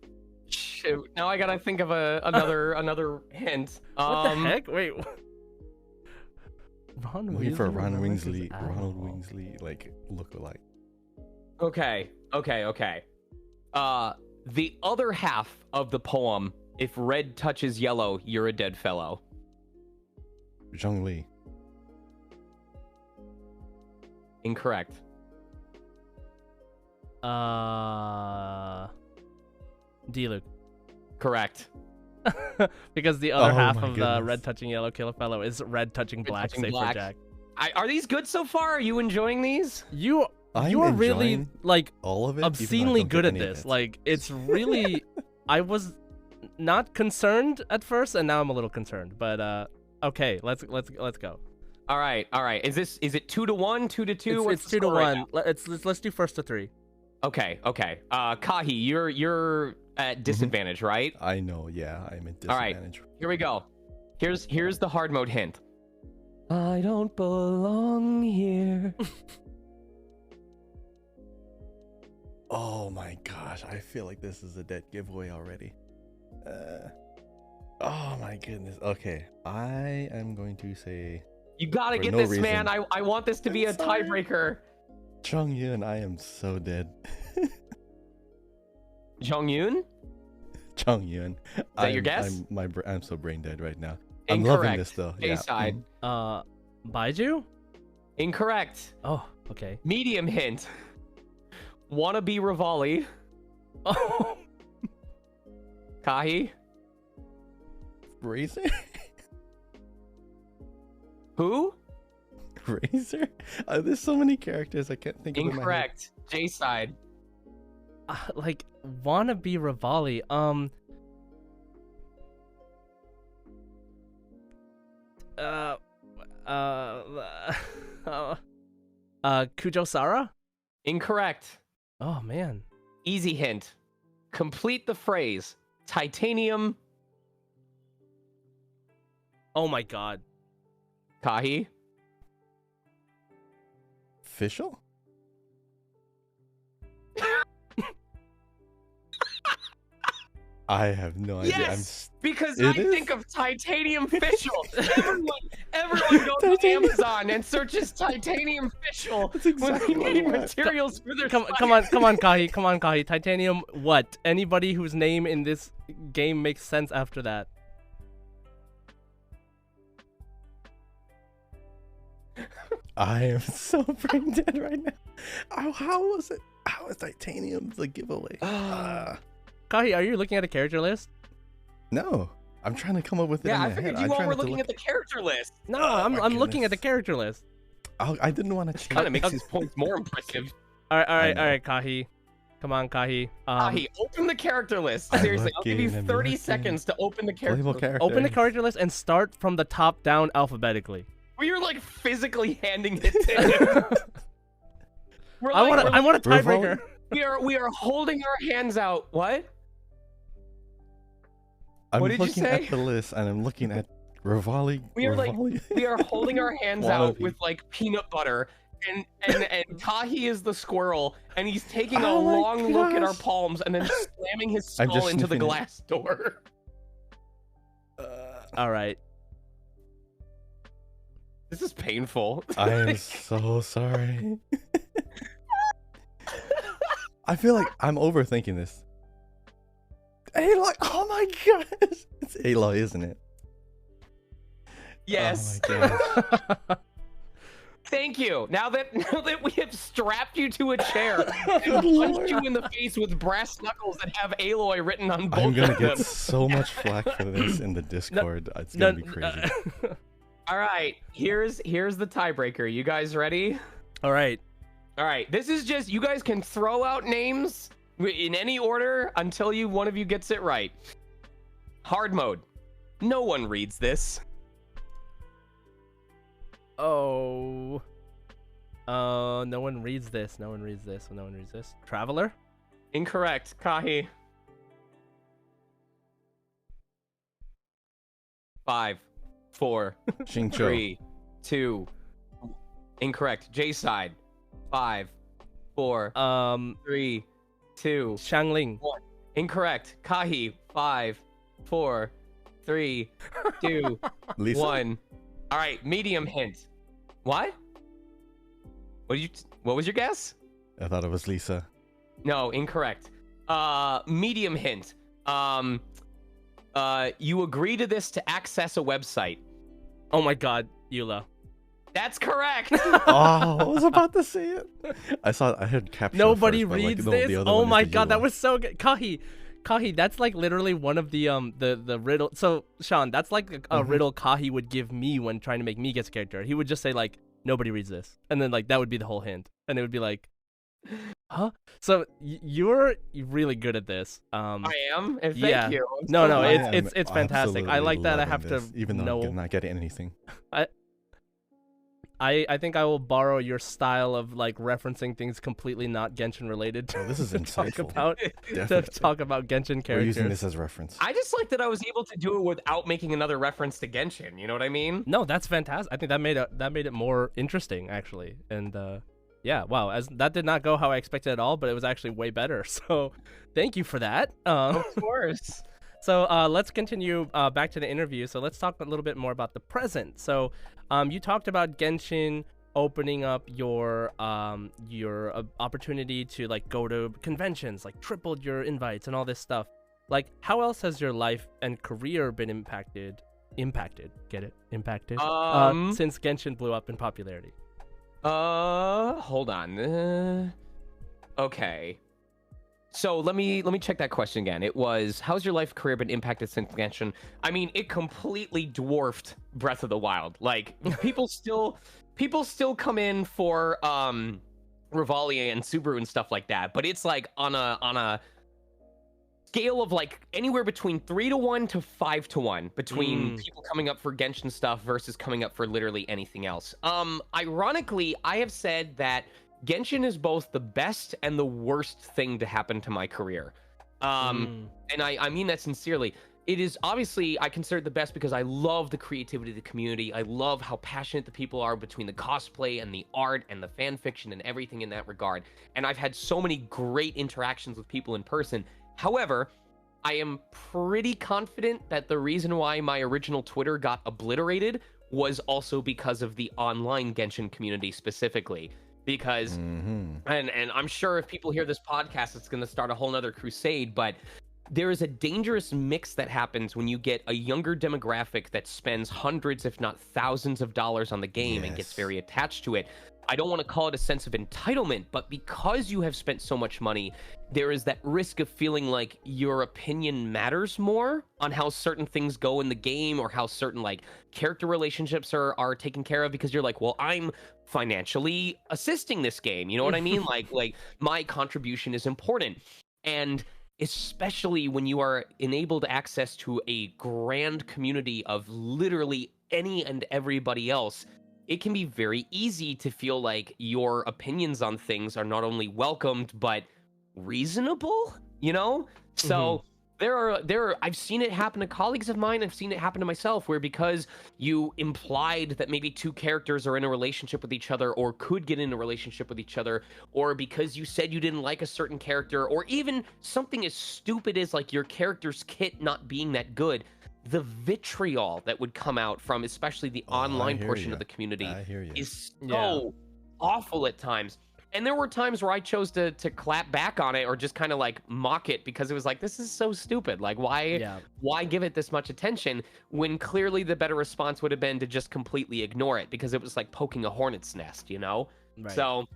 Shoot. Now I gotta think of another hint. What the heck? Wait. Ron Looking for Weasley Ron remembers his Weasley, Ronald Adderall. Weasley, like look-alike. Okay. The other half of the poem, if red touches yellow, you're a dead fellow. Zhongli. Incorrect. Diluc. Correct. Because the other Oh half my of the goodness. red touching yellow kill a fellow is red touching black, touching save black. for Jack. Are these good so far? Are you enjoying these? You I'm are really enjoying like all of it, even though I obscenely don't good get at any of this. it. Like it's really I was not concerned at first and now I'm a little concerned. But okay, let's go. All right. Is it 2-1, 2-2? It's 2-1. Let's do first to 3. Okay. Kahi, you're at disadvantage, right? I know, yeah, I'm at All right. disadvantage. Here we go. Here's the hard mode hint. I don't belong here. Oh my gosh, I feel like this is a dead giveaway already. Oh my goodness. Okay, I am going to say You gotta For get no this, man. reason. I want this to be a I'm sorry. tiebreaker. Chung Yun. I am so dead. Jong-yoon? Chung Yun. Is that your guess? I'm so brain dead right now. I'm loving Incorrect. this though. A Yeah. side. Baiju? Incorrect. Oh, okay. Medium hint. Wanna be Rivali. Oh, Kahi? Razor. Who? Razor. There's so many characters I can't think of. in my head. Incorrect. J side. like wannabe Rivali. Kujo Sara? Incorrect. Oh man. Easy hint. Complete the phrase. Titanium. Oh my god. Kahi? Official? I have no idea. Yes! Because It I is? think of titanium fischl. everyone goes to Titanium. Amazon and searches titanium fischl That's exactly when what they I need want. materials for their Come on, Kahi. Come on, Kahi. Titanium what? Anybody whose name in this game makes sense after that. I am so brain dead right now. How was it? How is titanium the giveaway? Kahi, are you looking at a character list? No, I'm trying to come up with it. Yeah, in I my figured head. you I'm all trying were not to looking at the character list. No, Oh my I'm looking at the goodness. character list. I didn't want to Kind of cheat. makes his points more impressive. All I right, know. Kahi. Come on, Kahi. Kahi, open the character list. I'm Seriously, I'll give you looking, I'm 30 looking. seconds to open the character Playable list. character. Open the character list and start from the top down alphabetically. We are like physically handing it to him. We're I like- want a Rivali- tiebreaker. we are holding our hands out. What? I'm What did you looking say? at the list and I'm looking at Rivali. We are like- Rivali- We are holding our hands out Wannabe. with like peanut butter, and Kahi is the squirrel, and he's taking a Oh my long look at our gosh. palms and then slamming his I'm skull just into the sniffing it. glass door. All right. This is painful. I am so sorry. I feel like I'm overthinking this. Aloy! Oh my gosh! It's Aloy, isn't it? Yes. Oh my gosh. Thank you. Now that we have strapped you to a chair and punched you in the face with brass knuckles that have Aloy written on both I'm gonna of get them. so much flack for this in the Discord. It's gonna be crazy. All right, here's the tiebreaker. You guys ready? All right. All right. This is just, you guys can throw out names in any order until one of you gets it right. Hard mode. No one reads this. Oh. No one reads this. No one reads this. No one reads this. Traveler? Incorrect. Kahi. 5, 4, Xingqiu. 3, 2. Incorrect. J side. 5, 4, 3, 2. Xiangling. 1. Incorrect. Kahi. 5, 4, 3, 2, Lisa? 1. All right. Medium hint. What? What was your guess? I thought it was Lisa. No, incorrect. Medium hint. You agree to this to access a website. Oh my god, Eula. That's correct. Oh, I was about to say it. I heard caption. Nobody first, but, reads no, this? the other Oh one is my the god, that Eula. was so good. Kahi, that's like literally one of the riddle. So, Sean, that's like a riddle Kahi would give me when trying to make me guess a character. He would just say like, nobody reads this. And then like that would be the whole hint. And it would be like, huh? So you're really good at this. I am. And yeah. thank you. No, I am it's fantastic. I absolutely like that I loving have this, to even though know. I'm not getting anything. I think I will borrow your style of like referencing things completely not Genshin related to, Oh, this is talk insightful. about to talk about Genshin We're using characters. this as reference. I just like that I was able to do it without making another reference to Genshin. You know what I mean? No, that's fantastic. I think that made it more interesting actually. And yeah, wow, that did not go how I expected at all, but it was actually way better. So, thank you for that. Of course. So let's continue back to the interview. So let's talk a little bit more about the present. So you talked about Genshin opening up your opportunity to like go to conventions, like tripled your invites and all this stuff. Like, how else has your life and career been impacted? Get it? Impacted? Since Genshin blew up in popularity. Hold on. Okay. So let me check that question again. It was, how's your life career been impacted since Genshin? I mean, it completely dwarfed Breath of the Wild. Like people still come in for Revalier and Subaru and stuff like that, but it's like on a scale of like anywhere between 3-to-1 to 5-to-1 between people coming up for Genshin stuff versus coming up for literally anything else. Ironically, I have said that Genshin is both the best and the worst thing to happen to my career. And I mean that sincerely. It is obviously, I consider it the best because I love the creativity of the community. I love how passionate the people are between the cosplay and the art and the fan fiction and everything in that regard. And I've had so many great interactions with people in person. However, I am pretty confident that the reason why my original Twitter got obliterated was also because of the online Genshin community specifically. Because, and I'm sure if people hear this podcast, it's going to start a whole nother crusade, but there is a dangerous mix that happens when you get a younger demographic that spends hundreds, if not thousands of dollars on the game and gets very attached to it. I don't want to call it a sense of entitlement, but because you have spent so much money, there is that risk of feeling like your opinion matters more on how certain things go in the game or how certain like character relationships are taken care of, because you're like, well, I'm financially assisting this game. You know what I mean? like my contribution is important. And especially when you are enabled access to a grand community of literally any and everybody else, it can be very easy to feel like your opinions on things are not only welcomed, but reasonable, you know? So there are, I've seen it happen to colleagues of mine. I've seen it happen to myself where because you implied that maybe two characters are in a relationship with each other or could get in a relationship with each other, or because you said you didn't like a certain character, or even something as stupid as like your character's kit not being that good, the vitriol that would come out from especially the online portion of the community is so awful at times. And there were times where I chose to clap back on it or just kind of like mock it because it was like, this is so stupid. Like, why give it this much attention when clearly the better response would have been to just completely ignore it because it was like poking a hornet's nest, you know? Right. So,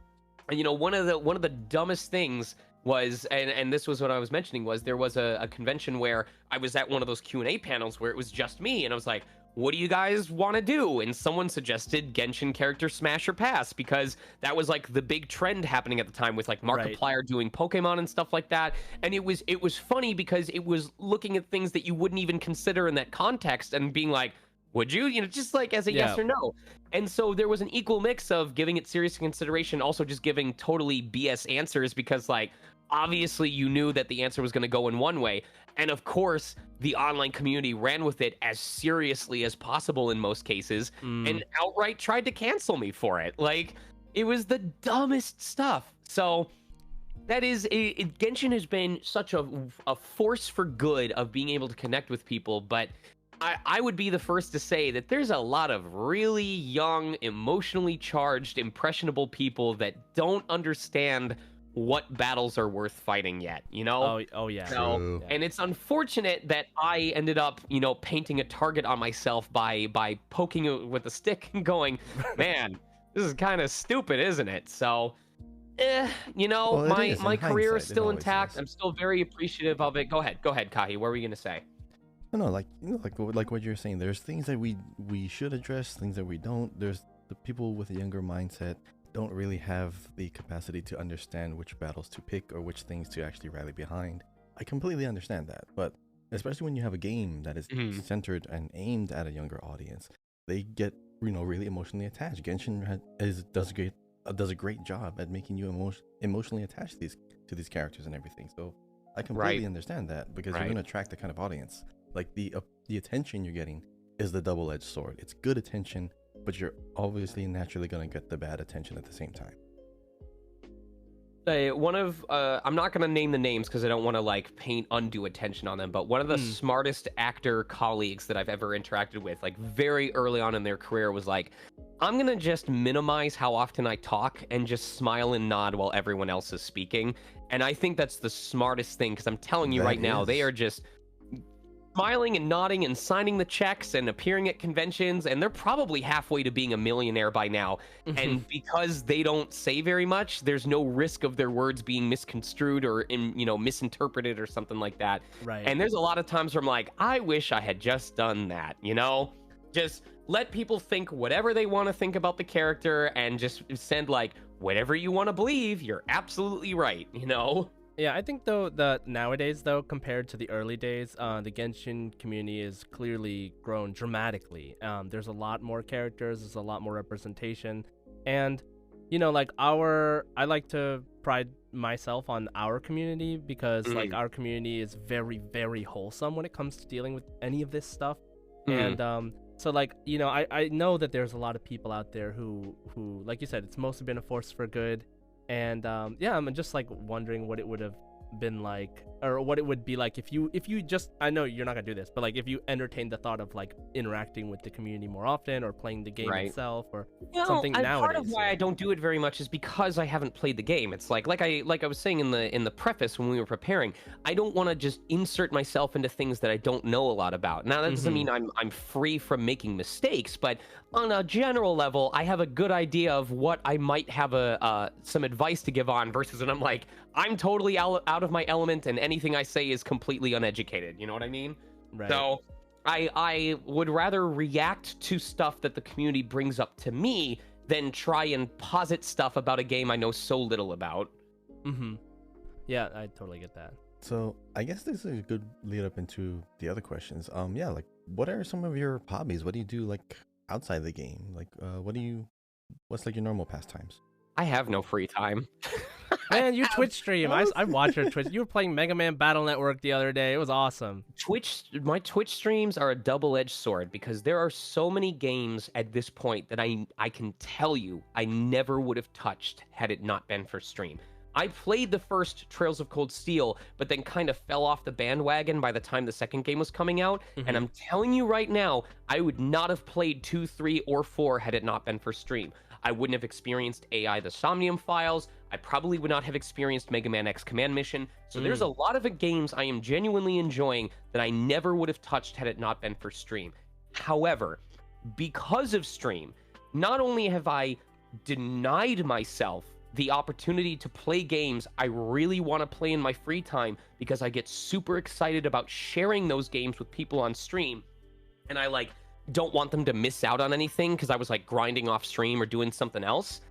you know, one of the dumbest things was, and this was what I was mentioning, was there was a convention where I was at one of those Q&A panels where it was just me, and I was like, what do you guys want to do? And someone suggested Genshin character smash or pass because that was like the big trend happening at the time with like Markiplier doing Pokemon and stuff like that. And it was funny because it was looking at things that you wouldn't even consider in that context and being like, would you? You know, just like as a yes or no. And so there was an equal mix of giving it serious consideration, also just giving totally BS answers because like obviously you knew that the answer was going to go in one way. And of course, the online community ran with it as seriously as possible in most cases and outright tried to cancel me for it. Like, it was the dumbest stuff. So that is, Genshin has been such a force for good of being able to connect with people. But I would be the first to say that there's a lot of really young, emotionally charged, impressionable people that don't understand what battles are worth fighting yet, you know? Oh yeah. So, and it's unfortunate that I ended up, you know, painting a target on myself by poking it with a stick and going, man, this is kind of stupid, isn't it? So, you know, well, my career is still intact. Is. I'm still very appreciative of it. Go ahead, Kahi. What were you gonna say? No, like, you know, like what you're saying. There's things that we should address, things that we don't. There's the people with a younger mindset don't really have the capacity to understand which battles to pick or which things to actually rally behind. I completely understand that, but especially when you have a game that is centered and aimed at a younger audience, they get, you know, really emotionally attached. Genshin does a great job at making you emotionally attached to these characters and everything. So I completely understand that because you're going to attract the kind of audience. Like the attention you're getting is the double-edged sword. It's good attention, but you're obviously naturally going to get the bad attention at the same time. One of I'm not going to name the names because I don't want to like paint undue attention on them, but one of the smartest actor colleagues that I've ever interacted with, like very early on in their career, was like, I'm going to just minimize how often I talk and just smile and nod while everyone else is speaking. And I think that's the smartest thing because I'm telling you right now, they are just smiling and nodding and signing the checks and appearing at conventions, and they're probably halfway to being a millionaire by now. And because they don't say very much, there's no risk of their words being misconstrued or misinterpreted or something like that. Right. And there's a lot of times where I'm like, I wish I had just done that, you know? Just let people think whatever they want to think about the character and just send like, whatever you want to believe, you're absolutely right, you know? Yeah, I think though that nowadays though, compared to the early days, the Genshin community is clearly grown dramatically. There's a lot more characters, there's a lot more representation, and you know, like I like to pride myself on our community because like our community is very, very wholesome when it comes to dealing with any of this stuff. And so like, you know, I know that there's a lot of people out there who like you said, it's mostly been a force for good. And yeah, I'm just like wondering what it would have been like, or what it would be like if you just, I know you're not gonna do this, but like if you entertained the thought of like interacting with the community more often or playing the game itself or something nowadays. Part of why I don't do it very much is because I haven't played the game. It's like I was saying in the preface when we were preparing, I don't want to just insert myself into things that I don't know a lot about. Now that doesn't mean I'm free from making mistakes, but on a general level, I have a good idea of what I might have some advice to give on versus when I'm like, I'm totally out of my element and anything I say is completely uneducated. You know what I mean? Right. So I would rather react to stuff that the community brings up to me than try and posit stuff about a game I know so little about. Yeah, I totally get that. So I guess this is a good lead up into the other questions. Yeah, like what are some of your hobbies? What do you do like outside the game? Like what's like your normal pastimes? I have no free time. Man, you Twitch stream. I watch your Twitch. You were playing Mega Man Battle Network the other day. It was awesome. My Twitch streams are a double-edged sword because there are so many games at this point that I can tell you I never would have touched had it not been for stream. I played the first Trails of Cold Steel, but then kind of fell off the bandwagon by the time the second game was coming out. And I'm telling you right now, I would not have played 2, 3, or 4 had it not been for stream. I wouldn't have experienced AI the Somnium Files. I probably would not have experienced Mega Man X Command Mission. So there's a lot of games I am genuinely enjoying that I never would have touched had it not been for stream. However, because of stream, not only have I denied myself the opportunity to play games I really want to play in my free time because I get super excited about sharing those games with people on stream, and I like don't want them to miss out on anything because I was like grinding off stream or doing something else.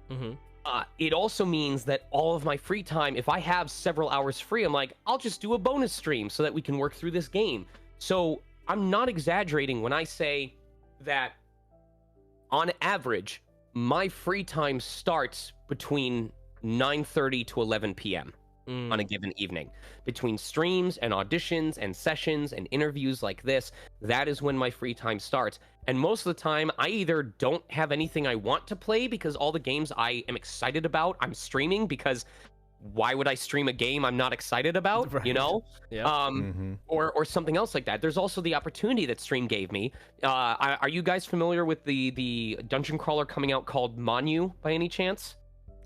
It also means that all of my free time, if I have several hours free, I'm like, I'll just do a bonus stream so that we can work through this game. So I'm not exaggerating when I say that on average, my free time starts between 9:30 to 11 p.m. on a given evening. Between streams and auditions and sessions and interviews like this, that is when my free time starts. And most of the time, I either don't have anything I want to play because all the games I am excited about, I'm streaming because why would I stream a game I'm not excited about, Right. you know? Yeah. Or something else like that. There's also the opportunity that stream gave me. Are you guys familiar with the dungeon crawler coming out called Manu by any chance?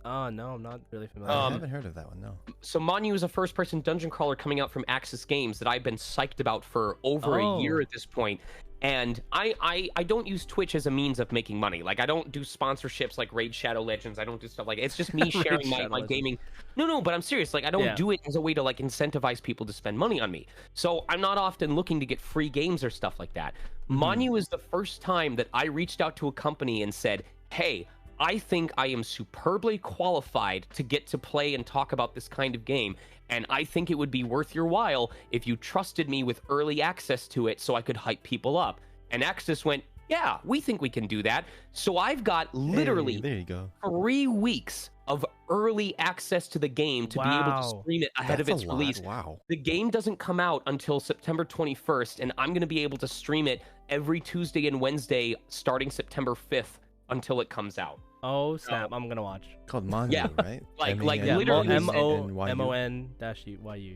Oh, no, I'm not really familiar. I haven't heard of that one, no. So Manu is a first-person dungeon crawler coming out from Axis Games that I've been psyched about for over a year at this point. And I don't use Twitch as a means of making money. Like, I don't do sponsorships like Raid Shadow Legends. I don't do stuff like it's just me sharing my gaming. No, but I'm serious. Like, I don't do it as a way to like incentivize people to spend money on me. So I'm not often looking to get free games or stuff like that. Manu is the first time that I reached out to a company and said, hey, I think I am superbly qualified to get to play and talk about this kind of game, and I think it would be worth your while if you trusted me with early access to it so I could hype people up. And Axis went, yeah, we think we can do that. So I've got literally there you go. 3 weeks of early access to the game to be able to stream it ahead of its release. Wow. The game doesn't come out until September 21st, and I'm going to be able to stream it every Tuesday and Wednesday starting September 5th until it comes out. Oh snap! I'm gonna watch. Called Manu, right? Like Yeah, literally MONU.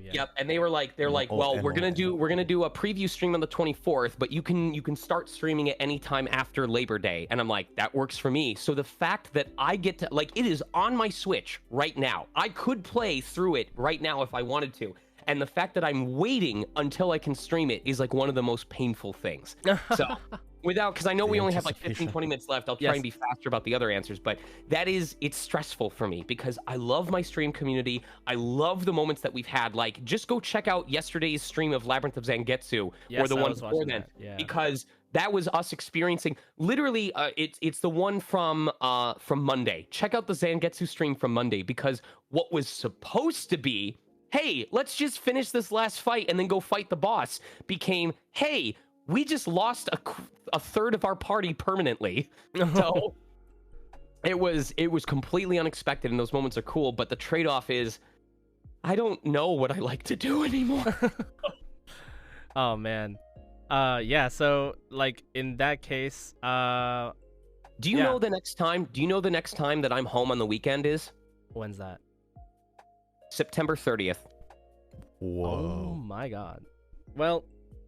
Yeah. Yep, and they're like, well, we're gonna do a preview stream on the 24th, but you can start streaming it anytime after Labor Day. And I'm like, that works for me. So the fact that I get to like, it is on my Switch right now. I could play through it right now if I wanted to. And the fact that I'm waiting until I can stream it is like one of the most painful things. So because I know we only have like 15, 20 minutes left. I'll try and be faster about the other answers, but it's stressful for me because I love my stream community. I love the moments that we've had. Like, just go check out yesterday's stream of Labyrinth of Zangetsu or the one before then, because that was us experiencing literally. It's the one from Monday. Check out the Zangetsu stream from Monday, because what was supposed to be, hey, let's just finish this last fight and then go fight the boss, became, hey, we just lost a third of our party permanently. So it was completely unexpected, and those moments are cool, but the trade-off is I don't know what I like to do anymore. Oh man. Yeah, so like in that case, do you know the next time that I'm home on the weekend is? When's that? September 30th. Whoa. Oh my god. Well,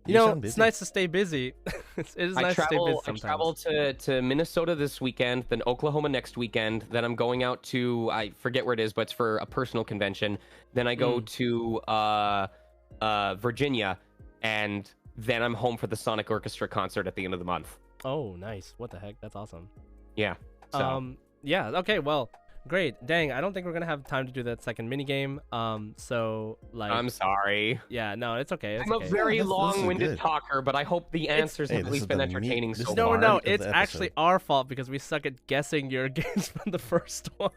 you know, it's nice to stay busy. It is nice to stay busy sometimes. I travel to Minnesota this weekend, then Oklahoma next weekend. Then I'm going out to, I forget where it is, but it's for a personal convention. Then I go to Virginia, and then I'm home for the Sonic Orchestra concert at the end of the month. Oh, nice. What the heck? That's awesome. Yeah. So. Yeah, okay, well, great. Dang, I don't think we're gonna have time to do that second minigame. So like, I'm sorry. Yeah, no, it's okay. I'm a very long-winded talker, but I hope the answers have at least been entertaining so far. No, it's actually our fault because we suck at guessing your games from the first one.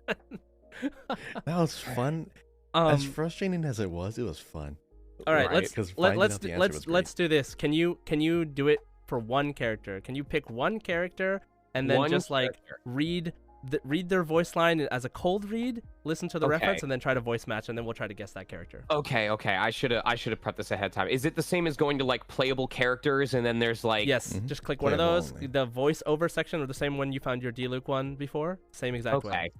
That was fun. As frustrating as it was fun. All right, right, let's do this. Can you do it for one character? Can you pick one character and then like read their voice line as a cold read, listen to the reference, and then try to voice match, and then we'll try to guess that character. Okay. I should have prepped this ahead of time. Is it the same as going to like playable characters, and then there's like just click one of those. The voice over section, or the same one you found your Diluc one before, same exact way.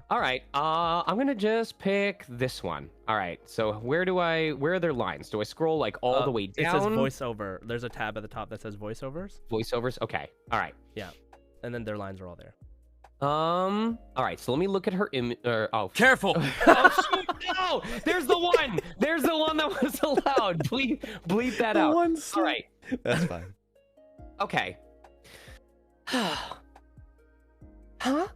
All right. I'm gonna just pick this one. All right. So where are their lines? Do I scroll like all the way down? It says voiceover. There's a tab at the top that says voiceovers. Voiceovers. Okay. All right. Yeah, and then their lines are all there. All right. So let me look at her image. Careful! Oh shoot! No! There's the one. There's the one that was allowed. Bleep that out. All right. That's fine. Okay. Huh?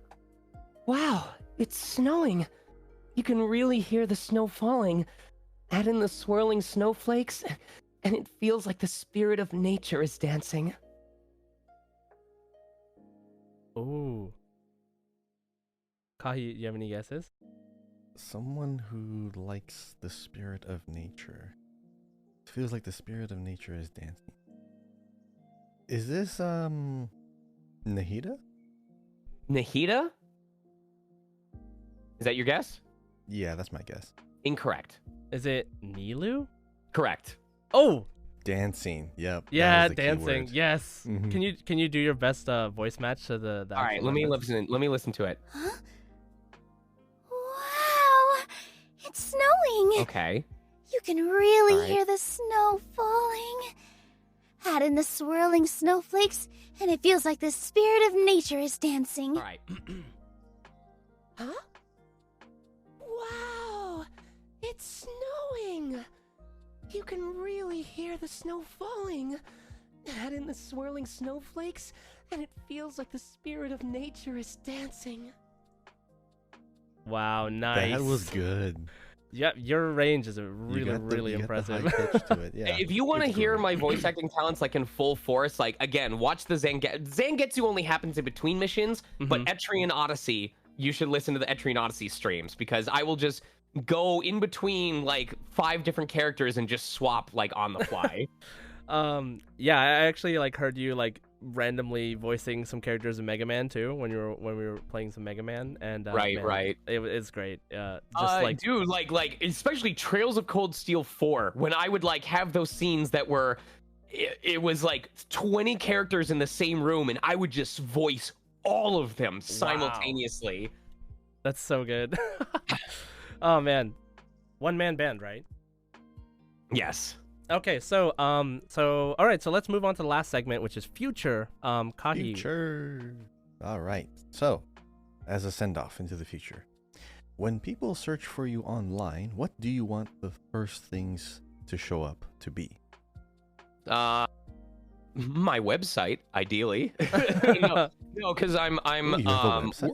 Wow, it's snowing. You can really hear the snow falling. Add in the swirling snowflakes, and it feels like the spirit of nature is dancing. Ooh. Kahi, you have any guesses? Someone who likes the spirit of nature. Feels like the spirit of nature is dancing. Is this Nahida? Nahida? Is that your guess? Yeah, that's my guess. Incorrect. Is it Nilu? Correct. Oh, Dancing. Yep. that yeah, was the dancing. keyword. Yes. Mhm. Can you do your best voice match to the All right, actual let me members? listen. Let me listen to it. Huh? Wow! It's snowing! Okay. You can really All right. hear the snow falling. Add in the swirling snowflakes, and it feels like the spirit of nature is dancing. All right. Huh? Wow! It's snowing! You can really hear the snow falling. Add in the swirling snowflakes, and it feels like the spirit of nature is dancing. Wow, nice. That was good. Yeah, your range is You really, got the- really you got the impressive. high pitch to it, yeah. If you want to It's hear great. my voice acting talents like in full force, like again, watch the Zangetsu only happens in between missions, but Etrian Odyssey, you should listen to the Etrian Odyssey streams because I will just go in between like 5 different characters and just swap like on the fly. Yeah, I actually like heard you like randomly voicing some characters in Mega Man too when we were playing some Mega Man, and Right, man, right. It's great. Just like Dude, like especially Trails of Cold Steel 4, when I would like have those scenes that were it was like 20 characters in the same room and I would just voice all of them simultaneously. that's so good. Oh man, one man band, right? Yes. Okay, so all right, so let's move on to the last segment, which is future. Kahi. Future. All right. So, as a send-off into the future, when people search for you online, what do you want the first things to show up to be? My website, ideally. no, because I'm Ooh, you have a website?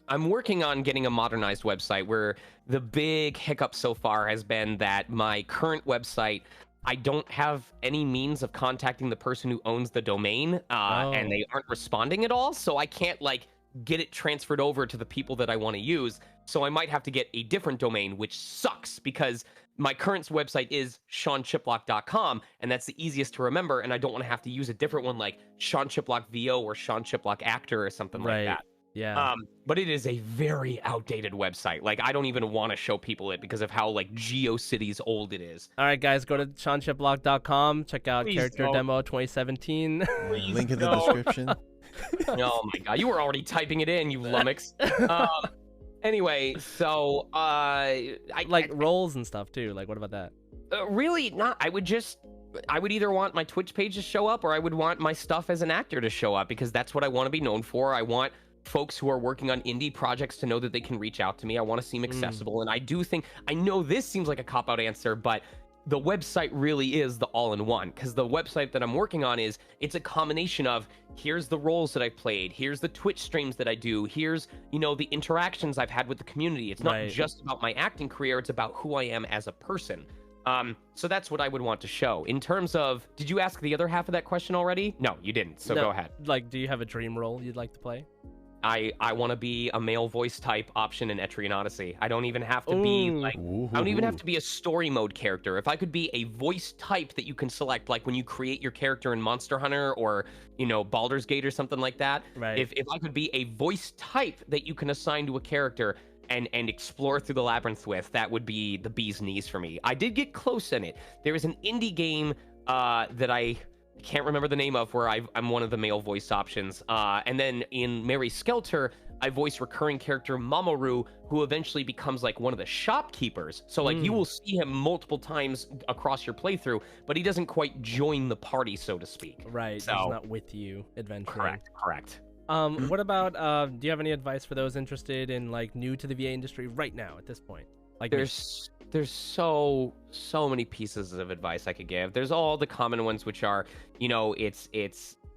I'm working on getting a modernized website. Where the big hiccup so far has been that my current website, I don't have any means of contacting the person who owns the domain, and they aren't responding at all. So I can't like get it transferred over to the people that I want to use. So I might have to get a different domain, which sucks because my current website is SeanChiplock.com, and that's the easiest to remember. And I don't want to have to use a different one like Sean Chiplock VO or Sean Chiplock Actor or something like that. Yeah. But it is a very outdated website. Like I don't even want to show people it because of how like GeoCities old it is. All right, guys, go to SeanChiplock.com. Check out Please Character don't. Demo 2017. Link in the no. description. Oh my god, you were already typing it in, you lummox. Anyway, so like roles and stuff too. Like, what about that? really not. I would either want my Twitch page to show up or I would want my stuff as an actor to show up because that's what I want to be known for. I want folks who are working on indie projects to know that they can reach out to me. I want to seem accessible. And I do think, I know this seems like a cop-out answer, but the website really is the all-in-one because the website that I'm working on it's a combination of here's the roles that I've played, here's the Twitch streams that I do, here's, the interactions I've had with the community. It's not just about my acting career, it's about who I am as a person. So that's what I would want to show. In terms of, did you ask the other half of that question already? No, you didn't. So go ahead. Like, do you have a dream role you'd like to play? I want to be a male voice type option in Etrian Odyssey. I don't even have to be like, I don't even have to be a story mode character. If I could be a voice type that you can select, like when you create your character in Monster Hunter or, Baldur's Gate or something like that. Right. If I could be a voice type that you can assign to a character and explore through the labyrinth with, that would be the bee's knees for me. I did get close in it. There is an indie game that I can't remember the name of where I'm one of the male voice options. And then in Mary Skelter, I voice recurring character Mamoru, who eventually becomes like one of the shopkeepers. So like you will see him multiple times across your playthrough, but he doesn't quite join the party, so to speak. Right. So, he's not with you adventuring. Correct. What about do you have any advice for those interested in like new to the VA industry right now at this point? Like There's so many pieces of advice I could give. There's all the common ones, which are, you know, it's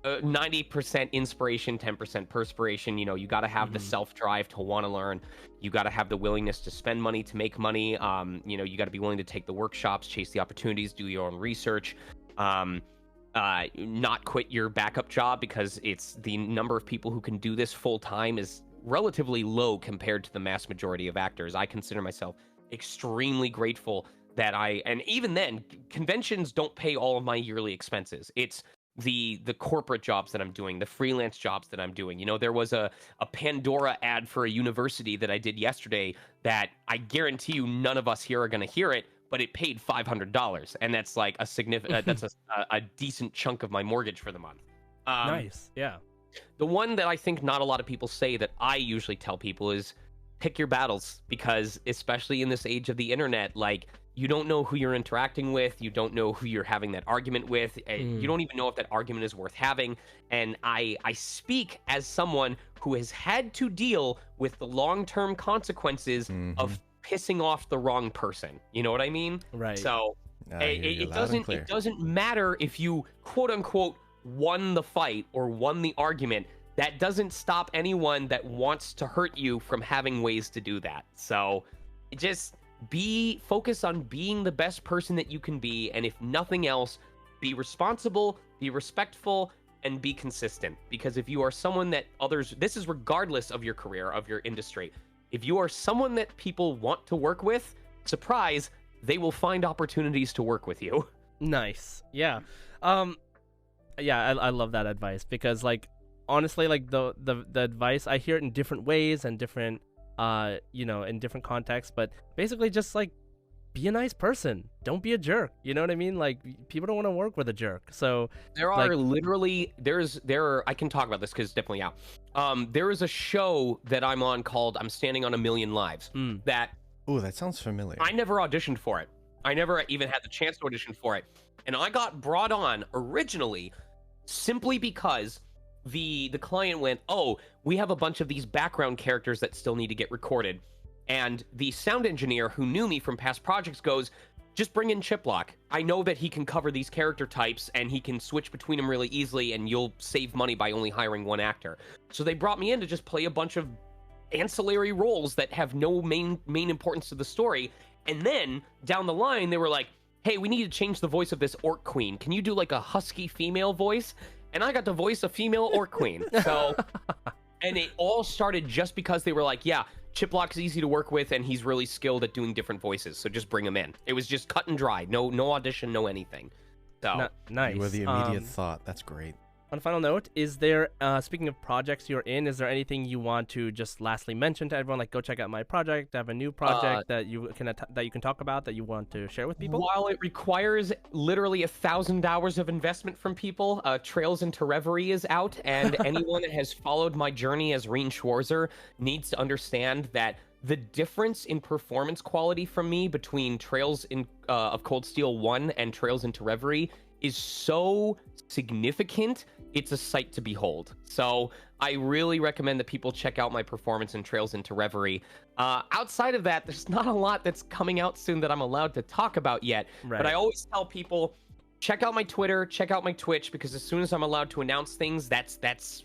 90% inspiration, 10% perspiration. You know, you got to have the self-drive to want to learn. You got to have the willingness to spend money to make money. You know, you got to be willing to take the workshops, chase the opportunities, do your own research. Not quit your backup job, because it's the number of people who can do this full time is relatively low compared to the mass majority of actors. I consider myself extremely grateful that and even then, conventions don't pay all of my yearly expenses. It's the corporate jobs that I'm doing, the freelance jobs that I'm doing. You know, there was a Pandora ad for a university that I did yesterday that I guarantee you none of us here are going to hear it, but it paid $500, and that's like a significant that's a decent chunk of my mortgage for the month. Nice. Yeah. The one that I think not a lot of people say that I usually tell people is pick your battles, because especially in this age of the internet, like, you don't know who you're interacting with, you don't know who you're having that argument with, you don't even know if that argument is worth having. And I speak as someone who has had to deal with the long-term consequences of pissing off the wrong person. You know what I mean? Right. So it doesn't matter if you quote unquote won the fight or won the argument. That doesn't stop anyone that wants to hurt you from having ways to do that. So just focus on being the best person that you can be, and if nothing else, be responsible, be respectful, and be consistent. Because if you are someone that this is regardless of your career, of your industry, if you are someone that people want to work with, surprise, they will find opportunities to work with you. Nice. Yeah. Yeah, I love that advice, because like honestly, like the advice, I hear it in different ways and different you know, in different contexts, but basically just like be a nice person, don't be a jerk, you know what I mean? Like, people don't want to work with a jerk. So there are literally I can talk about this because it's definitely out. There is a show that I'm on called I'm Standing on a Million Lives that sounds familiar. I never auditioned for it. I never even had the chance to audition for it, and I got brought on originally simply because the client went, oh, we have a bunch of these background characters that still need to get recorded. And the sound engineer who knew me from past projects goes, just bring in Chiplock. I know that he can cover these character types and he can switch between them really easily, and you'll save money by only hiring one actor. So they brought me in to just play a bunch of ancillary roles that have no main importance to the story. And then down the line, they were like, hey, we need to change the voice of this orc queen. Can you do like a husky female voice? And I got to voice a female orc queen. So, and it all started just because they were like, yeah, Chiplock's easy to work with and he's really skilled at doing different voices. So just bring him in. It was just cut and dry. No audition, no anything. So nice. You were the immediate thought. That's great. On a final note, is there, speaking of projects you're in, is there anything you want to just lastly mention to everyone? Like, go check out my project. I have a new project that you can talk about, that you want to share with people. While it requires literally 1,000 hours of investment from people, Trails into Reverie is out, and anyone that has followed my journey as Reen Schwarzer needs to understand that the difference in performance quality from me between Trails of Cold Steel 1 and Trails into Reverie is so significant. It's a sight to behold. So I really recommend that people check out my performance in Trails into Reverie. Outside of that, there's not a lot that's coming out soon that I'm allowed to talk about yet. Right. But I always tell people, check out my Twitter, check out my Twitch, because as soon as I'm allowed to announce things, that's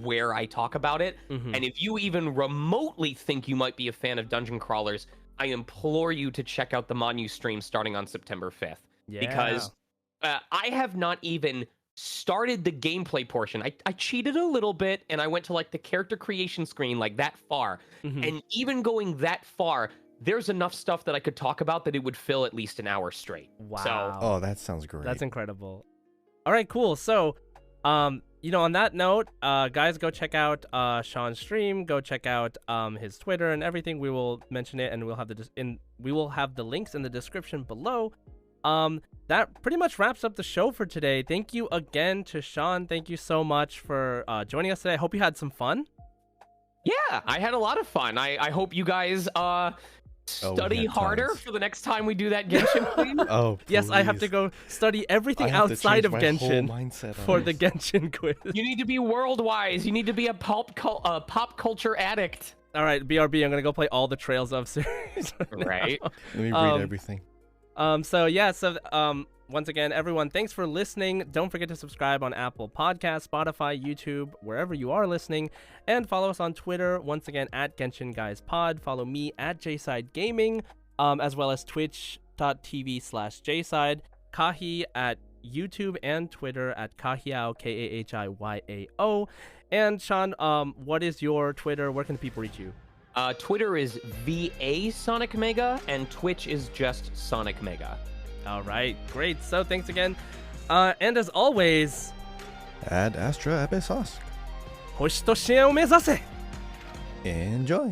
where I talk about it. And if you even remotely think you might be a fan of dungeon crawlers, I implore you to check out the Monu stream starting on September 5th. Yeah. Because I have not even started the gameplay portion. I cheated a little bit and I went to like the character creation screen, like that far. And even going that far, there's enough stuff that I could talk about that it would fill at least an hour straight. Wow. So, oh, that sounds great. That's incredible. All right, cool. So, you know, on that note, guys, go check out Sean's stream. Go check out his Twitter and everything. We will mention it, and we'll have the links in the description below. That pretty much wraps up the show for today. Thank you again to Sean. Thank you so much for joining us today. I hope you had some fun. Yeah, Yeah, I had a lot of fun. I hope you guys study had harder times. for the next time we do that Genshin, please. Oh, Yes, I have to please. go study everything I have to outside change of my whole Genshin mindset on for the this. Genshin quiz. You need to be world wise. You need to be a pop culture addict. All right, BRB, I'm gonna go play all the Trails of series. Right. Let me read Um, everything. Once again, everyone, thanks for listening. Don't forget to subscribe on Apple Podcasts, Spotify, YouTube, wherever you are listening, and follow us on Twitter. Once again, at Genshin Guys Pod. Follow me at JSide Gaming, as well as twitch.tv/JSide. Kahi at YouTube and Twitter at Kahiao, KAHIYAO. And Sean, what is your Twitter? Where can the people reach you? Twitter is VA Sonic Mega, and Twitch is just Sonic Mega. All right, great. So thanks again. And as always, Ad Astra Abyss Husk. 星と支援を目指せ Enjoy.